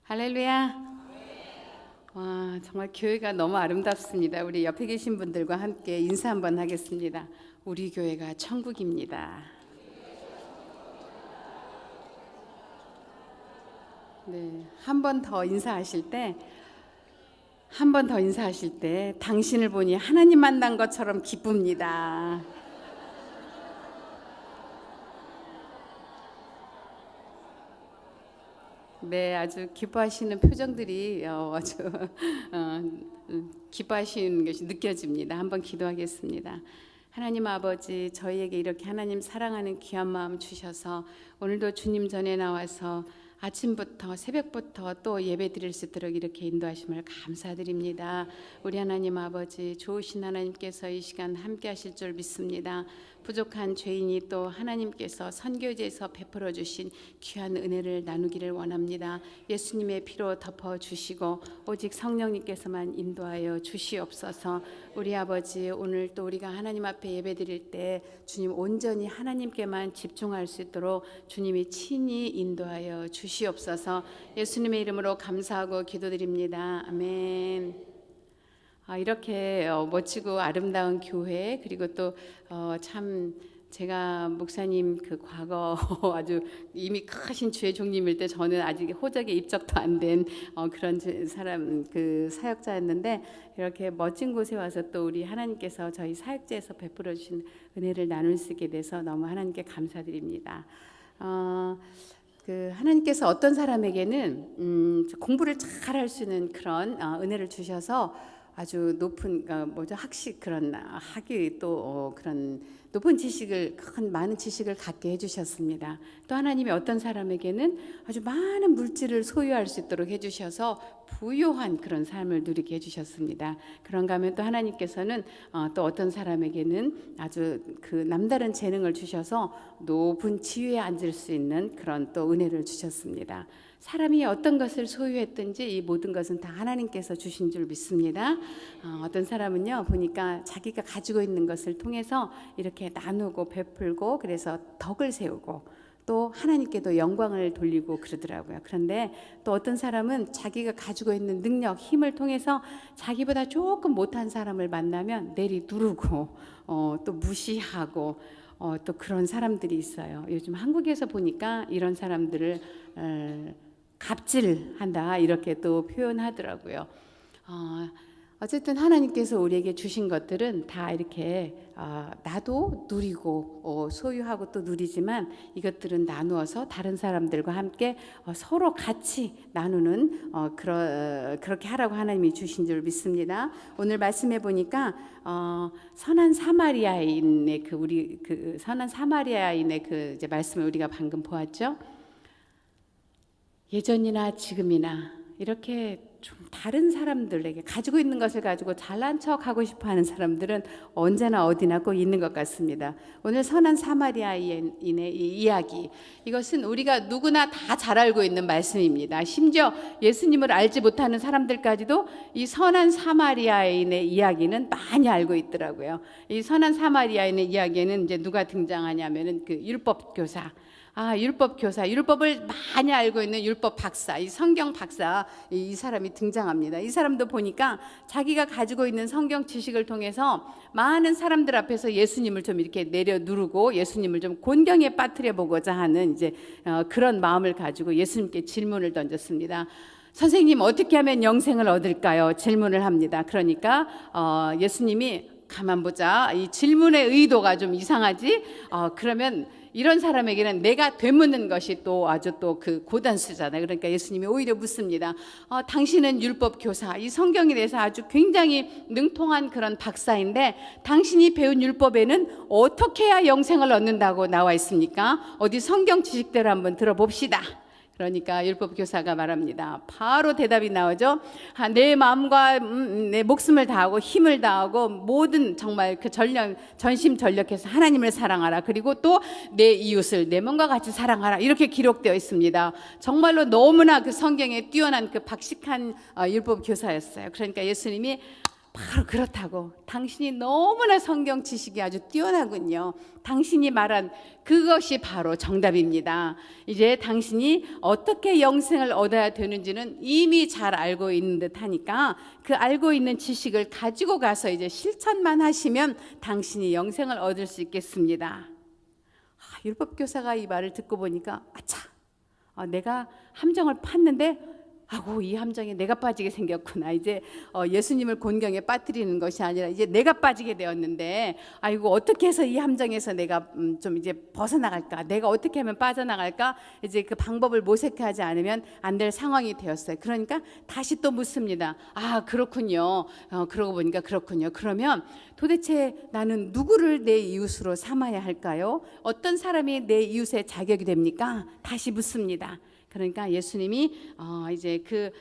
할렐루야. 와, 정말 교회가 너무 아름답습니다. 우리 옆에 계신 분들과 함께 인사 한번 하겠습니다. 우리 교회가 천국입니다. 네, 한 번 더 인사하실 때 당신을 보니 하나님 만난 것처럼 기쁩니다. 네, 아주 기뻐하시는 표정들이 아주 기뻐하시는 것이 느껴집니다. 한번 기도하겠습니다. 하나님 아버지, 저희에게 이렇게 하나님 사랑하는 귀한 마음 주셔서 오늘도 주님 전에 나와서 아침부터 새벽부터 또 예배 드릴 수 있도록 이렇게 인도하심을 감사드립니다. 우리 하나님 아버지, 좋으신 하나님께서 이 시간 함께 하실 줄 믿습니다. 부족한 죄인이 또 하나님께서 선교제에서 베풀어 주신 귀한 은혜를 나누기를 원합니다. 예수님의 피로 덮어 주시고 오직 성령님께서만 인도하여 주시옵소서. 우리 아버지, 오늘 또 우리가 하나님 앞에 예배드릴 때 주님 온전히 하나님께만 집중할 수 있도록 주님이 친히 인도하여 주시옵소서. 예수님의 이름으로 감사하고 기도드립니다. 아멘. 이렇게 멋지고 아름다운 교회, 그리고 또 참 제가 목사님 그 과거 아주 이미 크신 주의 종님일 때 저는 아직 호적에 입적도 안 된 그런 사람, 그 사역자였는데 이렇게 멋진 곳에 와서 또 우리 하나님께서 저희 사역제에서 베풀어 주신 은혜를 나눌 수 있게 돼서 너무 하나님께 감사드립니다. 그 하나님께서 어떤 사람에게는 공부를 잘 할 수 있는 그런 은혜를 주셔서 아주 높은 학식 그런 학위 또 그런 높은 지식을 많은 지식을 갖게 해주셨습니다. 또 하나님이 어떤 사람에게는 아주 많은 물질을 소유할 수 있도록 해주셔서 부유한 그런 삶을 누리게 해주셨습니다. 그런가 하면 또 하나님께서는 또 어떤 사람에게는 아주 그 남다른 재능을 주셔서 높은 지위에 앉을 수 있는 그런 또 은혜를 주셨습니다. 사람이 어떤 것을 소유했든지 이 모든 것은 다 하나님께서 주신 줄 믿습니다. 어떤 사람은요 보니까 자기가 가지고 있는 것을 통해서 이렇게 나누고 베풀고 그래서 덕을 세우고 또 하나님께도 영광을 돌리고 그러더라고요. 그런데 또 어떤 사람은 자기가 가지고 있는 능력, 힘을 통해서 자기보다 조금 못한 사람을 만나면 내리 누르고 또 무시하고 또 그런 사람들이 있어요. 요즘 한국에서 보니까 이런 사람들을 갑질한다 이렇게 또 표현하더라고요. 어쨌든 하나님께서 우리에게 주신 것들은 다 이렇게 나도 누리고 소유하고 또 누리지만 이것들은 나누어서 다른 사람들과 함께 서로 같이 나누는 그렇게 하라고 하나님이 주신 줄 믿습니다. 오늘 말씀해 보니까 선한 사마리아인의 선한 사마리아인의 그 이제 말씀을 우리가 방금 보았죠. 예전이나 지금이나 이렇게 좀 다른 사람들에게 가지고 있는 것을 가지고 잘난 척하고 싶어하는 사람들은 언제나 어디나 꼭 있는 것 같습니다. 오늘 선한 사마리아인의 이 이야기, 이것은 우리가 누구나 다 잘 알고 있는 말씀입니다. 심지어 예수님을 알지 못하는 사람들까지도 이 선한 사마리아인의 이야기는 많이 알고 있더라고요. 이 선한 사마리아인의 이야기에는 이제 누가 등장하냐면은 그 율법 교사. 율법 교사, 율법을 많이 알고 있는 율법 박사, 이 성경 박사, 이 사람이 등장합니다. 이 사람도 보니까 자기가 가지고 있는 성경 지식을 통해서 많은 사람들 앞에서 예수님을 좀 이렇게 내려 누르고 예수님을 좀 곤경에 빠뜨려 보고자 하는 이제 그런 마음을 가지고 예수님께 질문을 던졌습니다. 선생님, 어떻게 하면 영생을 얻을까요? 질문을 합니다. 그러니까 예수님이 가만 보자. 이 질문의 의도가 좀 이상하지? 그러면 이런 사람에게는 내가 되묻는 것이 또 아주 또 그 고단수잖아요. 그러니까 예수님이 오히려 묻습니다. 당신은 율법 교사, 이 성경에 대해서 아주 굉장히 능통한 그런 박사인데 당신이 배운 율법에는 어떻게 해야 영생을 얻는다고 나와 있습니까? 어디 성경 지식대로 한번 들어봅시다. 그러니까 율법 교사가 말합니다. 바로 대답이 나오죠. 내 마음과 내 목숨을 다하고 힘을 다하고 모든 정말 그 전심전력해서 하나님을 사랑하라. 그리고 또 내 이웃을 내 몸과 같이 사랑하라. 이렇게 기록되어 있습니다. 정말로 너무나 그 성경에 뛰어난 그 박식한 율법 교사였어요. 그러니까 예수님이 바로 그렇다고. 당신이 너무나 성경 지식이 아주 뛰어나군요. 당신이 말한 그것이 바로 정답입니다. 이제 당신이 어떻게 영생을 얻어야 되는지는 이미 잘 알고 있는 듯 하니까 그 알고 있는 지식을 가지고 가서 이제 실천만 하시면 당신이 영생을 얻을 수 있겠습니다. 율법교사가 이 말을 듣고 보니까 아차, 내가 함정을 팠는데 아고 이 함정에 내가 빠지게 생겼구나. 이제 예수님을 곤경에 빠뜨리는 것이 아니라 이제 내가 빠지게 되었는데 아이고 어떻게 해서 이 함정에서 내가 좀 이제 벗어나갈까? 내가 어떻게 하면 빠져나갈까? 이제 그 방법을 모색하지 않으면 안 될 상황이 되었어요. 그러니까 다시 또 묻습니다. 아 그렇군요. 그러고 보니까 그렇군요. 그러면 도대체 나는 누구를 내 이웃으로 삼아야 할까요? 어떤 사람이 내 이웃의 자격이 됩니까? 다시 묻습니다. 그러니까 예수님이 이제 그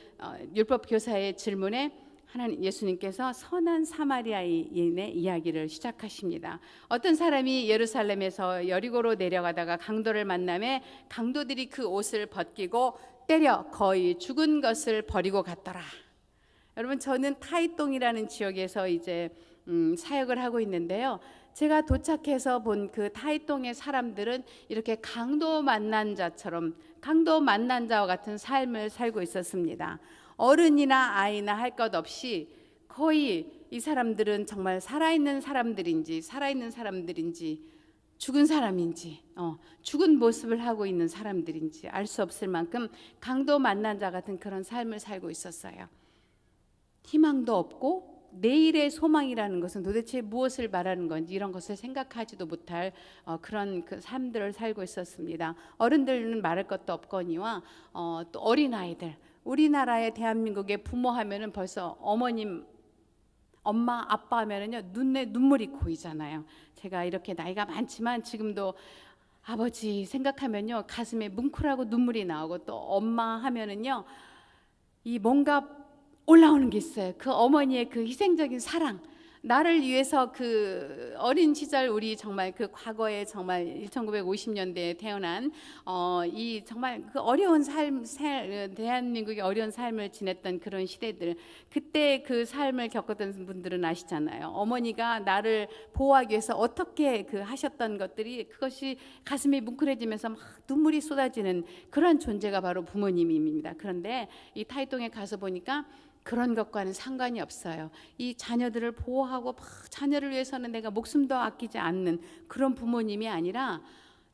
율법 교사의 질문에 하나님 예수님께서 선한 사마리아인의 이야기를 시작하십니다. 어떤 사람이 예루살렘에서 여리고로 내려가다가 강도를 만남에 강도들이 그 옷을 벗기고 때려 거의 죽은 것을 버리고 갔더라. 여러분 저는 타이동이라는 지역에서 이제 사역을 하고 있는데요. 제가 도착해서 본 그 타이동의 사람들은 이렇게 강도 만난 자처럼 강도 만난 자와 같은 삶을 살고 있었습니다. 어른이나 아이나 할 것 없이 거의 이 사람들은 정말 살아있는 사람들인지 죽은 사람인지 죽은 모습을 하고 있는 사람들인지 알 수 없을 만큼 강도 만난 자 같은 그런 삶을 살고 있었어요. 희망도 없고 내일의 소망이라는 것은 도대체 무엇을 말하는 건지 이런 것을 생각하지도 못할 그런 그 삶들을 살고 있었습니다. 어른들은 말할 것도 없거니와 또 어린아이들, 우리나라의 대한민국의 부모 하면은 벌써 어머님, 엄마, 아빠 하면은요 눈에 눈물이 고이잖아요. 제가 이렇게 나이가 많지만 지금도 아버지 생각하면요 가슴에 뭉클하고 눈물이 나오고 또 엄마 하면은요 이 뭔가 올라오는 게 있어요. 그 어머니의 그 희생적인 사랑, 나를 위해서 그 어린 시절 우리 정말 그 과거에 정말 1950년대에 태어난 이 정말 그 어려운 삶, 대한민국의 어려운 삶을 지냈던 그런 시대들, 그때 그 삶을 겪었던 분들은 아시잖아요. 어머니가 나를 보호하기 위해서 어떻게 그 하셨던 것들이 그것이 가슴이 뭉클해지면서 막 눈물이 쏟아지는 그런 존재가 바로 부모님입니다. 그런데 이 타이동에 가서 보니까 그런 것과는 상관이 없어요. 이 자녀들을 보호하고 자녀를 위해서는 내가 목숨도 아끼지 않는 그런 부모님이 아니라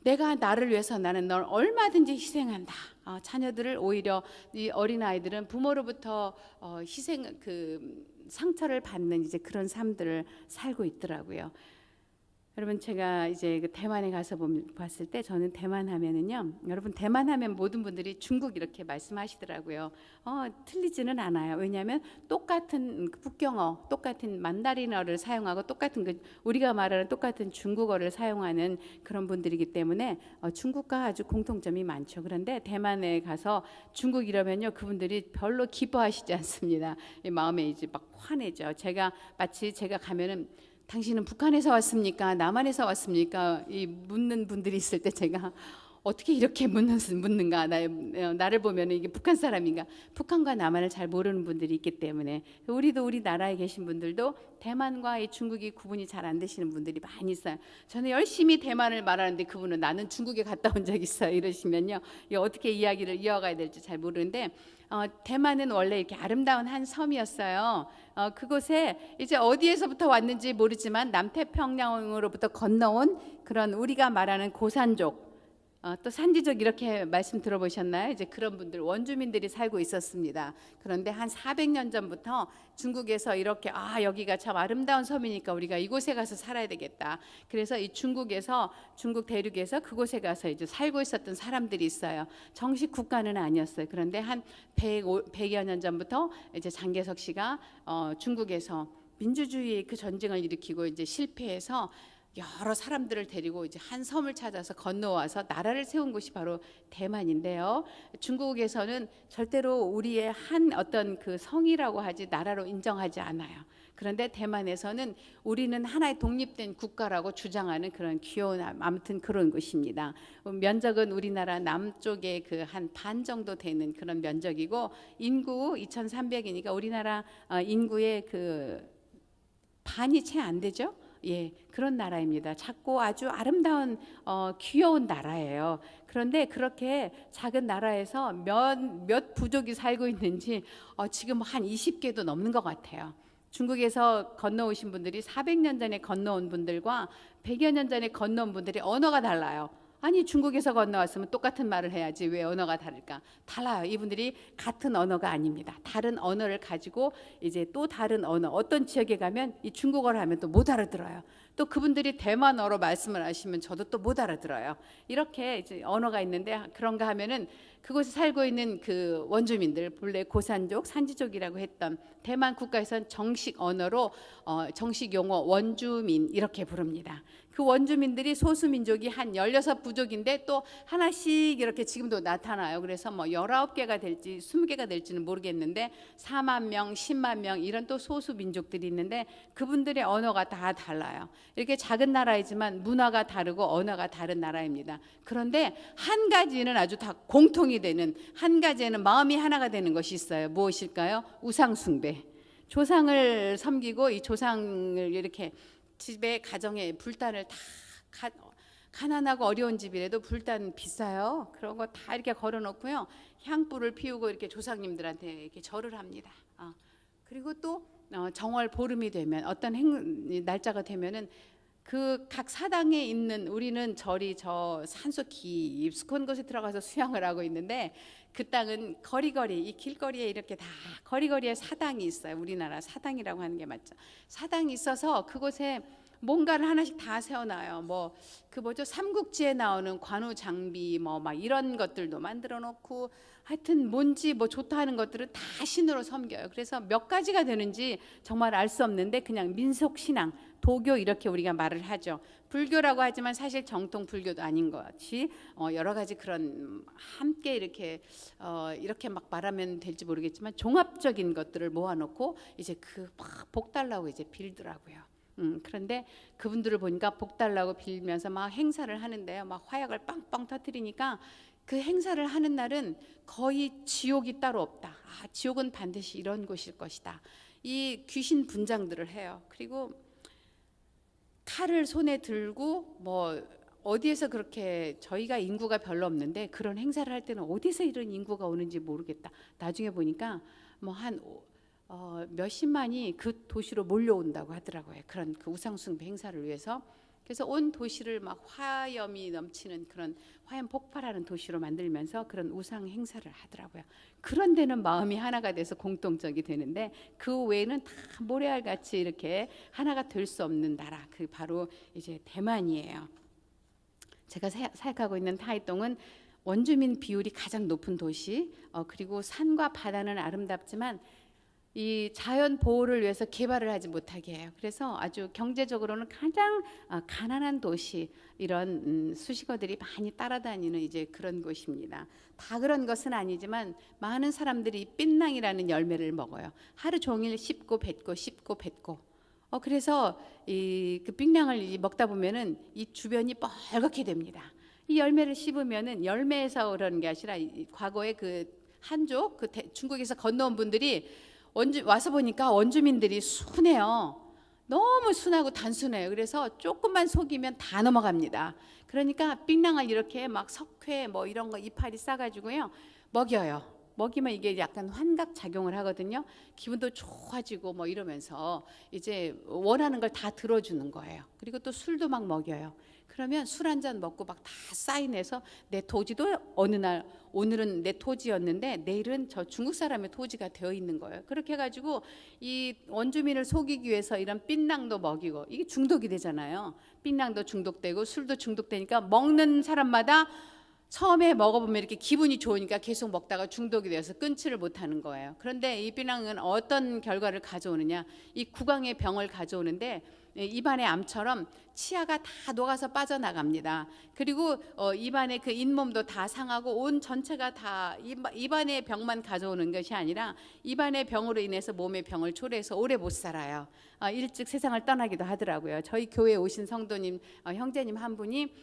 내가 나를 위해서 나는 널 얼마든지 희생한다. 자녀들을 오히려 이 어린아이들은 부모로부터 희생 그 상처를 받는 이제 그런 삶들을 살고 있더라고요. 여러분 제가 이제 그 대만에 가서 봤을 때 저는 대만 하면은요, 여러분 대만 하면 모든 분들이 중국 이렇게 말씀하시더라고요. 틀리지는 않아요. 왜냐하면 똑같은 북경어, 똑같은 만다린어를 사용하고 똑같은 그 우리가 말하는 똑같은 중국어를 사용하는 그런 분들이기 때문에 중국과 아주 공통점이 많죠. 그런데 대만에 가서 중국 이러면요 그분들이 별로 기뻐하시지 않습니다. 마음에 이제 막 화내죠. 마치 제가 가면은 당신은 북한에서 왔습니까? 남한에서 왔습니까? 이 묻는 분들이 있을 때 제가 어떻게 이렇게 묻는가? 나를 보면 이게 북한 사람인가? 북한과 남한을 잘 모르는 분들이 있기 때문에 우리도 우리 나라에 계신 분들도 대만과 이 중국이 구분이 잘 안 되시는 분들이 많이 있어요. 저는 열심히 대만을 말하는데 그분은 나는 중국에 갔다 온 적 있어요. 이러시면요, 어떻게 이야기를 이어가야 될지 잘 모르는데 대만은 원래 이렇게 아름다운 한 섬이었어요. 그곳에 이제 어디에서부터 왔는지 모르지만 남태평양으로부터 건너온 그런 우리가 말하는 고산족, 또 산지족 이렇게 말씀 들어보셨나요? 이제 그런 분들 원주민들이 살고 있었습니다. 그런데 한 400년 전부터 중국에서 이렇게 여기가 참 아름다운 섬이니까 우리가 이곳에 가서 살아야 되겠다. 그래서 이 중국 대륙에서 그곳에 가서 이제 살고 있었던 사람들이 있어요. 정식 국가는 아니었어요. 그런데 한 100여 년 전부터 이제 장개석 씨가 중국에서 민주주의 그 전쟁을 일으키고 이제 실패해서 여러 사람들을 데리고 이제 한 섬을 찾아서 건너와서 나라를 세운 곳이 바로 대만인데요. 중국에서는 절대로 우리의 한 어떤 그 성이라고 하지 나라로 인정하지 않아요. 그런데 대만에서는 우리는 하나의 독립된 국가라고 주장하는 그런 귀여운 아무튼 그런 곳입니다. 면적은 우리나라 남쪽의 그 한 반 정도 되는 그런 면적이고 인구 2,300이니까 우리나라 인구의 그 반이 채 안 되죠. 예, 그런 나라입니다. 작고 아주 아름다운 귀여운 나라예요. 그런데 그렇게 작은 나라에서 몇 부족이 살고 있는지 지금 한 20개도 넘는 것 같아요. 중국에서 건너오신 분들이 400년 전에 건너온 분들과 100여 년 전에 건너온 분들이 언어가 달라요. 아니, 중국에서 건너왔으면 똑같은 말을 해야지 왜 언어가 다를까? 달라요. 이분들이 같은 언어가 아닙니다. 다른 언어를 가지고 이제 또 다른 언어, 어떤 지역에 가면 이 중국어를 하면 또 못 알아들어요. 또 그분들이 대만어로 말씀을 하시면 저도 또 못 알아들어요. 이렇게 이제 언어가 있는데 그런가 하면은 그곳에 살고 있는 그 원주민들, 본래 고산족, 산지족이라고 했던 대만 국가에서는 정식 언어로 정식 용어 원주민 이렇게 부릅니다. 그 원주민들이 소수민족이 한 16부족인데 또 하나씩 이렇게 지금도 나타나요. 그래서 뭐 19개가 될지 20개가 될지는 모르겠는데 4만 명, 10만 명 이런 또 소수민족들이 있는데 그분들의 언어가 다 달라요. 이렇게 작은 나라이지만 문화가 다르고 언어가 다른 나라입니다. 그런데 한 가지는 아주 다 공통이 되는, 한 가지에는 마음이 하나가 되는 것이 있어요. 무엇일까요? 우상 숭배. 조상을 섬기고 이 조상을 이렇게 집에 가정에 불단을 다 가난하고 어려운 집이라도 불단 비싸요. 그런 거 다 이렇게 걸어놓고요. 향불을 피우고 이렇게 조상님들한테 이렇게 절을 합니다. 그리고 또 정월 보름이 되면 어떤 날짜가 되면은 그 각 사당에 있는, 우리는 절이 저 산속 깊숙한 곳에 들어가서 수양을 하고 있는데 그 땅은 거리거리, 이 길거리에 이렇게 다 거리거리에 사당이 있어요. 우리나라 사당이라고 하는 게 맞죠. 사당이 있어서 그곳에 뭔가를 하나씩 다 세워놔요. 뭐 그 뭐죠, 삼국지에 나오는 관우 장비 뭐 막 이런 것들도 만들어 놓고, 하여튼 뭔지 뭐 좋다 하는 것들은 다 신으로 섬겨요. 그래서 몇 가지가 되는지 정말 알 수 없는데 그냥 민속 신앙, 도교 이렇게 우리가 말을 하죠. 불교라고 하지만 사실 정통 불교도 아닌 것 같이 여러 가지 그런 함께 이렇게 이렇게 막 말하면 될지 모르겠지만 종합적인 것들을 모아놓고 이제 그 막 복 달라고 이제 빌더라고요. 그런데 그분들을 보니까 복 달라고 빌면서 막 행사를 하는데요. 막 화약을 빵빵 터뜨리니까 그 행사를 하는 날은 거의 지옥이 따로 없다. 지옥은 반드시 이런 곳일 것이다. 이 귀신 분장들을 해요. 그리고 칼을 손에 들고 뭐 어디에서 그렇게, 저희가 인구가 별로 없는데 그런 행사를 할 때는 어디서 이런 인구가 오는지 모르겠다. 나중에 보니까 뭐 한 몇십만이 그 도시로 몰려온다고 하더라고요. 그런 그 우상숭배 행사를 위해서. 그래서 온 도시를 막 화염이 넘치는 그런 화염 폭발하는 도시로 만들면서 그런 우상 행사를 하더라고요. 그런 데는 마음이 하나가 돼서 공통적이 되는데 그 외에는 다 모래알같이 이렇게 하나가 될 수 없는 나라, 그 바로 이제 대만이에요. 제가 사역하고 있는 타이동은 원주민 비율이 가장 높은 도시, 그리고 산과 바다는 아름답지만 이 자연 보호를 위해서 개발을 하지 못하게 해요. 그래서 아주 경제적으로는 가장 가난한 도시, 이런 수식어들이 많이 따라다니는 이제 그런 곳입니다. 다 그런 것은 아니지만 많은 사람들이 삔랑이라는 열매를 먹어요. 하루 종일 씹고 뱉고 씹고 뱉고. 그래서 그 삔랑을 먹다 보면은 이 주변이 빨갛게 됩니다. 이 열매를 씹으면은 열매에서 그런 게 아니라 과거에 그 한족, 중국에서 건너온 분들이 와서 보니까 원주민들이 순해요. 너무 순하고 단순해요. 그래서 조금만 속이면 다 넘어갑니다. 그러니까 삔랑을 이렇게 막 석회 뭐 이런 거 이파리 싸가지고요 먹여요. 먹이면 이게 약간 환각 작용을 하거든요. 기분도 좋아지고 뭐 이러면서 이제 원하는 걸 다 들어주는 거예요. 그리고 또 술도 막 먹여요. 그러면 술 한 잔 먹고 막 다 사인해서 내 토지도 어느 날, 오늘은 내 토지였는데 내일은 저 중국 사람의 토지가 되어 있는 거예요. 그렇게 해가지고 이 원주민을 속이기 위해서 이런 삔랑도 먹이고, 이게 중독이 되잖아요. 삔랑도 중독되고 술도 중독되니까 먹는 사람마다 처음에 먹어보면 이렇게 기분이 좋으니까 계속 먹다가 중독이 되어서 끊지를 못하는 거예요. 그런데 이 삔랑은 어떤 결과를 가져오느냐, 이 구강의 병을 가져오는데 입안의 암처럼 치아가 다 녹아서 빠져나갑니다. 그리고 입안의 그 잇몸도 다 상하고 온 전체가 다 입안의 병만 가져오는 것이 아니라 입안의 병으로 인해서 몸의 병을 초래해서 오래 못 살아요. 일찍 세상을 떠나기도 하더라고요. 저희 교회에 오신 성도님, 형제님 한 분이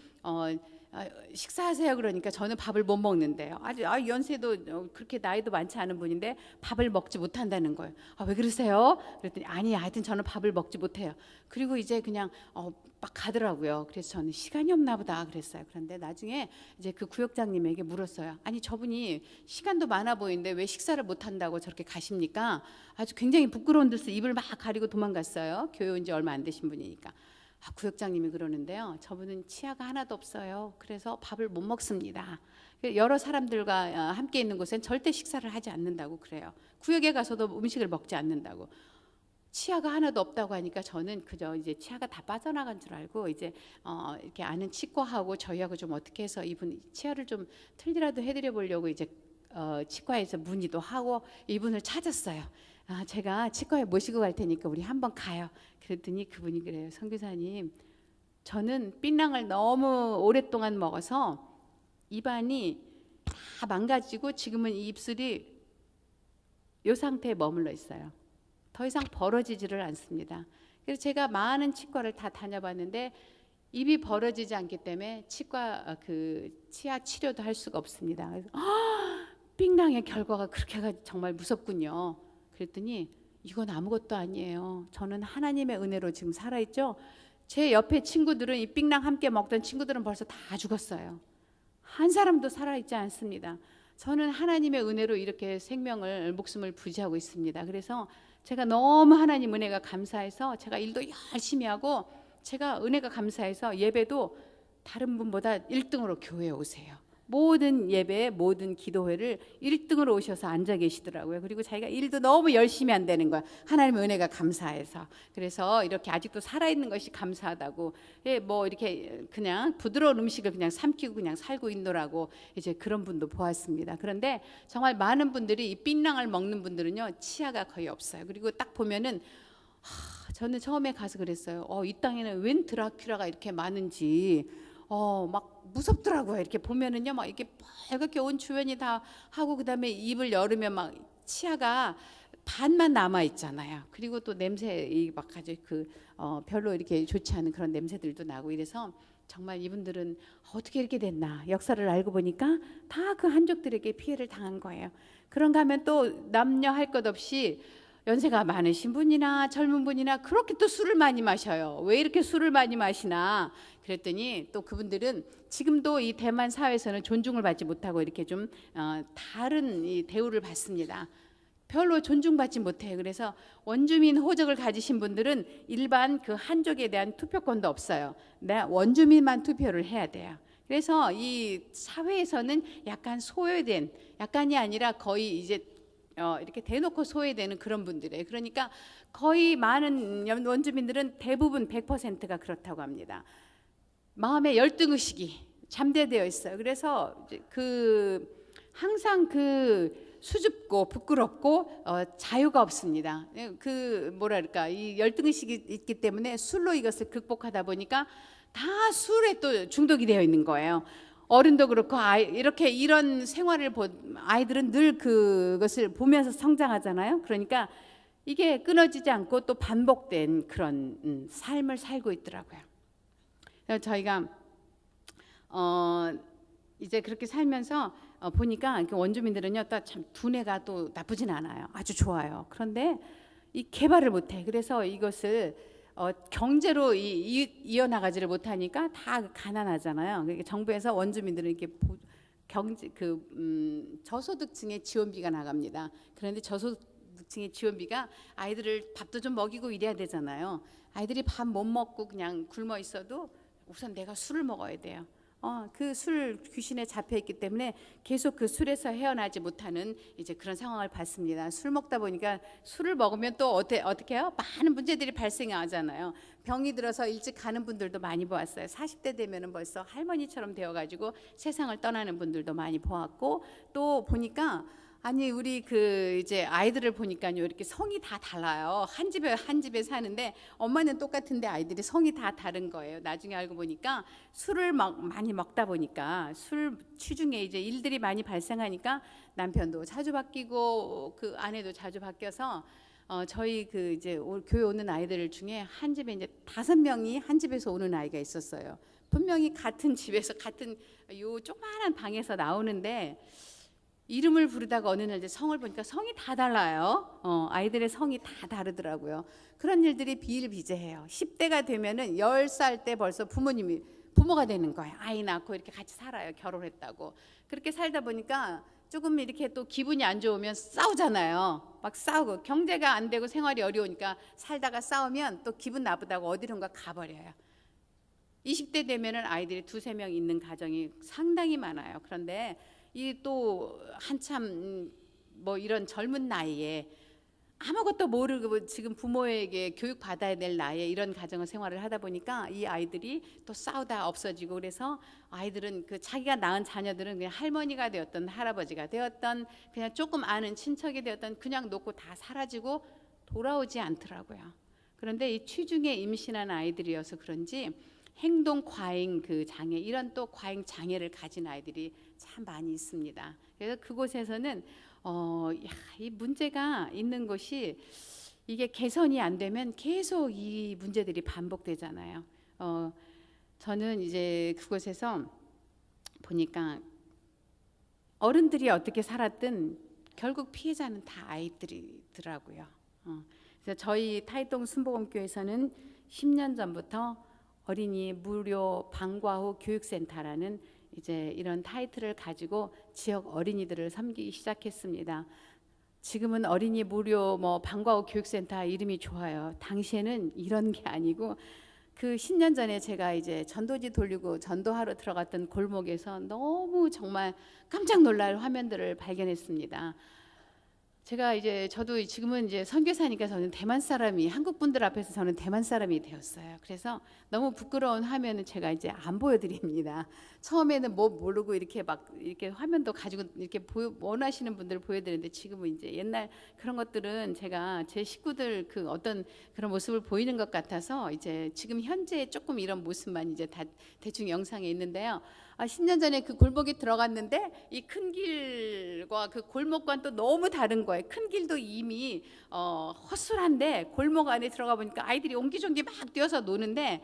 식사하세요 그러니까 저는 밥을 못 먹는데요. 아주 연세도 그렇게 나이도 많지 않은 분인데 밥을 먹지 못한다는 거예요. 왜 그러세요? 그랬더니 아니 하여튼 저는 밥을 먹지 못해요. 그리고 이제 그냥 막 가더라고요. 그래서 저는 시간이 없나 보다 그랬어요. 그런데 나중에 이제 그 구역장님에게 물었어요. 아니 저분이 시간도 많아 보이는데 왜 식사를 못 한다고 저렇게 가십니까? 아주 굉장히 부끄러운 듯이 입을 막 가리고 도망갔어요. 교회 온 지 얼마 안 되신 분이니까. 구역장님이 그러는데요. 저분은 치아가 하나도 없어요. 그래서 밥을 못 먹습니다. 여러 사람들과 함께 있는 곳엔 절대 식사를 하지 않는다고 그래요. 구역에 가서도 음식을 먹지 않는다고. 치아가 하나도 없다고 하니까 저는 그저 이제 치아가 다 빠져나간 줄 알고 이제 이렇게 아는 치과하고 저희하고 좀 어떻게 해서 이분 치아를 좀 틀리라도 해드려 보려고 이제 치과에서 문의도 하고 이분을 찾았어요. 제가 치과에 모시고 갈 테니까 우리 한번 가요. 그랬더니 그분이 그래요. 선교사님, 저는 槟랑을 너무 오랫동안 먹어서 입안이 다 망가지고 지금은 이 입술이 이 상태에 머물러 있어요. 더 이상 벌어지지를 않습니다. 그래서 제가 많은 치과를 다 다녀봤는데 입이 벌어지지 않기 때문에 치과 치아 치료도 할 수가 없습니다. 그래서 槟랑의 결과가 그렇게 정말 무섭군요. 그랬더니 이건 아무것도 아니에요. 저는 하나님의 은혜로 지금 살아있죠. 제 옆에 친구들은 이 槟랑 함께 먹던 친구들은 벌써 다 죽었어요. 한 사람도 살아있지 않습니다. 저는 하나님의 은혜로 이렇게 목숨을 부지하고 있습니다. 그래서 제가 너무 하나님 은혜가 감사해서 제가 일도 열심히 하고 제가 은혜가 감사해서 예배도 다른 분보다 1등으로 교회에 오세요. 모든 예배, 모든 기도회를 1등으로 오셔서 앉아 계시더라고요. 그리고 자기가 일도 너무 열심히 한다는 거야. 하나님의 은혜가 감사해서. 그래서 이렇게 아직도 살아있는 것이 감사하다고. 뭐 이렇게 그냥 부드러운 음식을 그냥 삼키고 그냥 살고 있노라고 이제 그런 분도 보았습니다. 그런데 정말 많은 분들이 이 槟랑을 먹는 분들은요 치아가 거의 없어요. 그리고 딱 보면은 저는 처음에 가서 그랬어요. 이 땅에는 웬 드라큘라가 이렇게 많은지. 막 무섭더라고요. 이렇게 보면은요, 막 이렇게 빨갛게 온 주변이 다 하고 그다음에 입을 열으면 막 치아가 반만 남아 있잖아요. 그리고 또 냄새 막 아주 별로 이렇게 좋지 않은 그런 냄새들도 나고 이래서 정말 이분들은 어떻게 이렇게 됐나 역사를 알고 보니까 다 그 한족들에게 피해를 당한 거예요. 그런가 하면 또 남녀 할 것 없이 연세가 많으신 분이나 젊은 분이나 그렇게 또 술을 많이 마셔요. 왜 이렇게 술을 많이 마시나 그랬더니 또 그분들은 지금도 이 대만 사회에서는 존중을 받지 못하고 이렇게 좀 다른 이 대우를 받습니다. 별로 존중받지 못해요. 그래서 원주민 호적을 가지신 분들은 일반 그 한족에 대한 투표권도 없어요. 원주민만 투표를 해야 돼요. 그래서 이 사회에서는 약간 소외된, 약간이 아니라 거의 이제 이렇게 대놓고 소외되는 그런 분들이에요. 그러니까 거의 많은 원주민들은 대부분 100%가 그렇다고 합니다. 마음의 열등의식이 잠재되어 있어요. 그래서 항상 수줍고 부끄럽고 자유가 없습니다. 뭐랄까 이 열등의식이 있기 때문에 술로 이것을 극복하다 보니까 다 술에 또 중독이 되어 있는 거예요. 어른도 그렇고 이렇게 이런 생활을 아이들은 늘 그것을 보면서 성장하잖아요. 그러니까 이게 끊어지지 않고 또 반복된 그런 삶을 살고 있더라고요. 그래서 저희가 이제 그렇게 살면서 보니까 원주민들은요, 또 참 두뇌가 또 나쁘진 않아요. 아주 좋아요. 그런데 이 개발을 못해. 그래서 이것을 경제로 이어나가지를 못하니까 다 가난하잖아요. 그러니까 정부에서 원주민들은 이렇게 저소득층의 지원비가 나갑니다. 그런데 저소득층의 지원비가 아이들을 밥도 좀 먹이고 이래야 되잖아요. 아이들이 밥 못 먹고 그냥 굶어 있어도 우선 내가 술을 먹어야 돼요. 그 술 귀신에 잡혀 있기 때문에 계속 그 술에서 헤어나지 못하는 이제 그런 상황을 봤습니다. 술 먹다 보니까 술을 먹으면 또 어떻게 해요? 많은 문제들이 발생하잖아요. 병이 들어서 일찍 가는 분들도 많이 보았어요. 40대 되면은 벌써 할머니처럼 되어가지고 세상을 떠나는 분들도 많이 보았고 또 보니까 아니 우리 이제 아이들을 보니까요 이렇게 성이 다 달라요. 한 집에 사는데 엄마는 똑같은데 아이들이 성이 다 다른 거예요. 나중에 알고 보니까 술을 많이 먹다 보니까 술 취중에 이제 일들이 많이 발생하니까 남편도 자주 바뀌고 그 아내도 자주 바뀌어서 저희 이제 교회 오는 아이들 중에 한 집에 이제 5명이 한 집에서 오는 아이가 있었어요. 분명히 같은 집에서 같은 요 조그마한 방에서 나오는데 이름을 부르다가 어느 날 이제 성을 보니까 성이 다 달라요. 아이들의 성이 다 다르더라고요. 그런 일들이 비일비재해요. 10대가 되면은 10살 때 벌써 부모가 되는 거예요. 아이 낳고 이렇게 같이 살아요. 결혼했다고. 그렇게 살다 보니까 조금 이렇게 또 기분이 안 좋으면 싸우잖아요. 막 싸우고 경제가 안 되고 생활이 어려우니까 살다가 싸우면 또 기분 나쁘다고 어디론가 가버려요. 20대 되면은 아이들이 2-3명 있는 가정이 상당히 많아요. 그런데 이 또 한참 뭐 이런 젊은 나이에 아무것도 모르고 지금 부모에게 교육 받아야 될 나이에 이런 가정 생활을 하다 보니까 이 아이들이 또 싸우다 없어지고, 그래서 아이들은 그 자기가 낳은 자녀들은 그냥 할머니가 되었던 할아버지가 되었던 그냥 조금 아는 친척이 되었던 그냥 놓고 다 사라지고 돌아오지 않더라고요. 그런데 이 취중에 임신한 아이들이어서 그런지 행동 과잉 그 장애, 이런 또 과잉 장애를 가진 아이들이 참 많이 있습니다. 그래서 그곳에서는 이 문제가 있는 곳이 이게 개선이 안 되면 계속 이 문제들이 반복되잖아요. 저는 이제 그곳에서 보니까 어른들이 어떻게 살았든 결국 피해자는 다 아이들이더라고요. 그래서 저희 타이동 순복음교회에서는 10년 전부터 어린이 무료 방과 후 교육센터라는 이제 이런 타이틀을 가지고 지역 어린이들을 섬기기 시작했습니다. 지금은 어린이 무료 뭐 방과 후 교육센터 이름이 좋아요. 당시에는 이런 게 아니고 그 10년 전에 제가 이제 전도지 돌리고 전도하러 들어갔던 골목에서 너무 정말 깜짝 놀랄 화면들을 발견했습니다. 제가 이제 저도 지금은 이제 선교사니까 저는 대만 사람이, 한국 분들 앞에서 저는 대만 사람이 되었어요. 그래서 너무 부끄러운 화면은 제가 이제 안 보여드립니다. 처음에는 뭐 모르고 이렇게 막 이렇게 화면도 가지고 이렇게 원하시는 분들 보여드리는데, 지금은 이제 옛날 그런 것들은 제가 제 식구들 그 어떤 그런 모습을 보이는 것 같아서 이제 지금 현재 조금 이런 모습만 이제 다 대충 영상에 있는데요. 10년 전에 그 골목에 들어갔는데 이 큰 길과 그 골목과는 또 너무 다른 거예요. 큰 길도 이미 허술한데 골목 안에 들어가 보니까 아이들이 옹기종기 막 뛰어서 노는데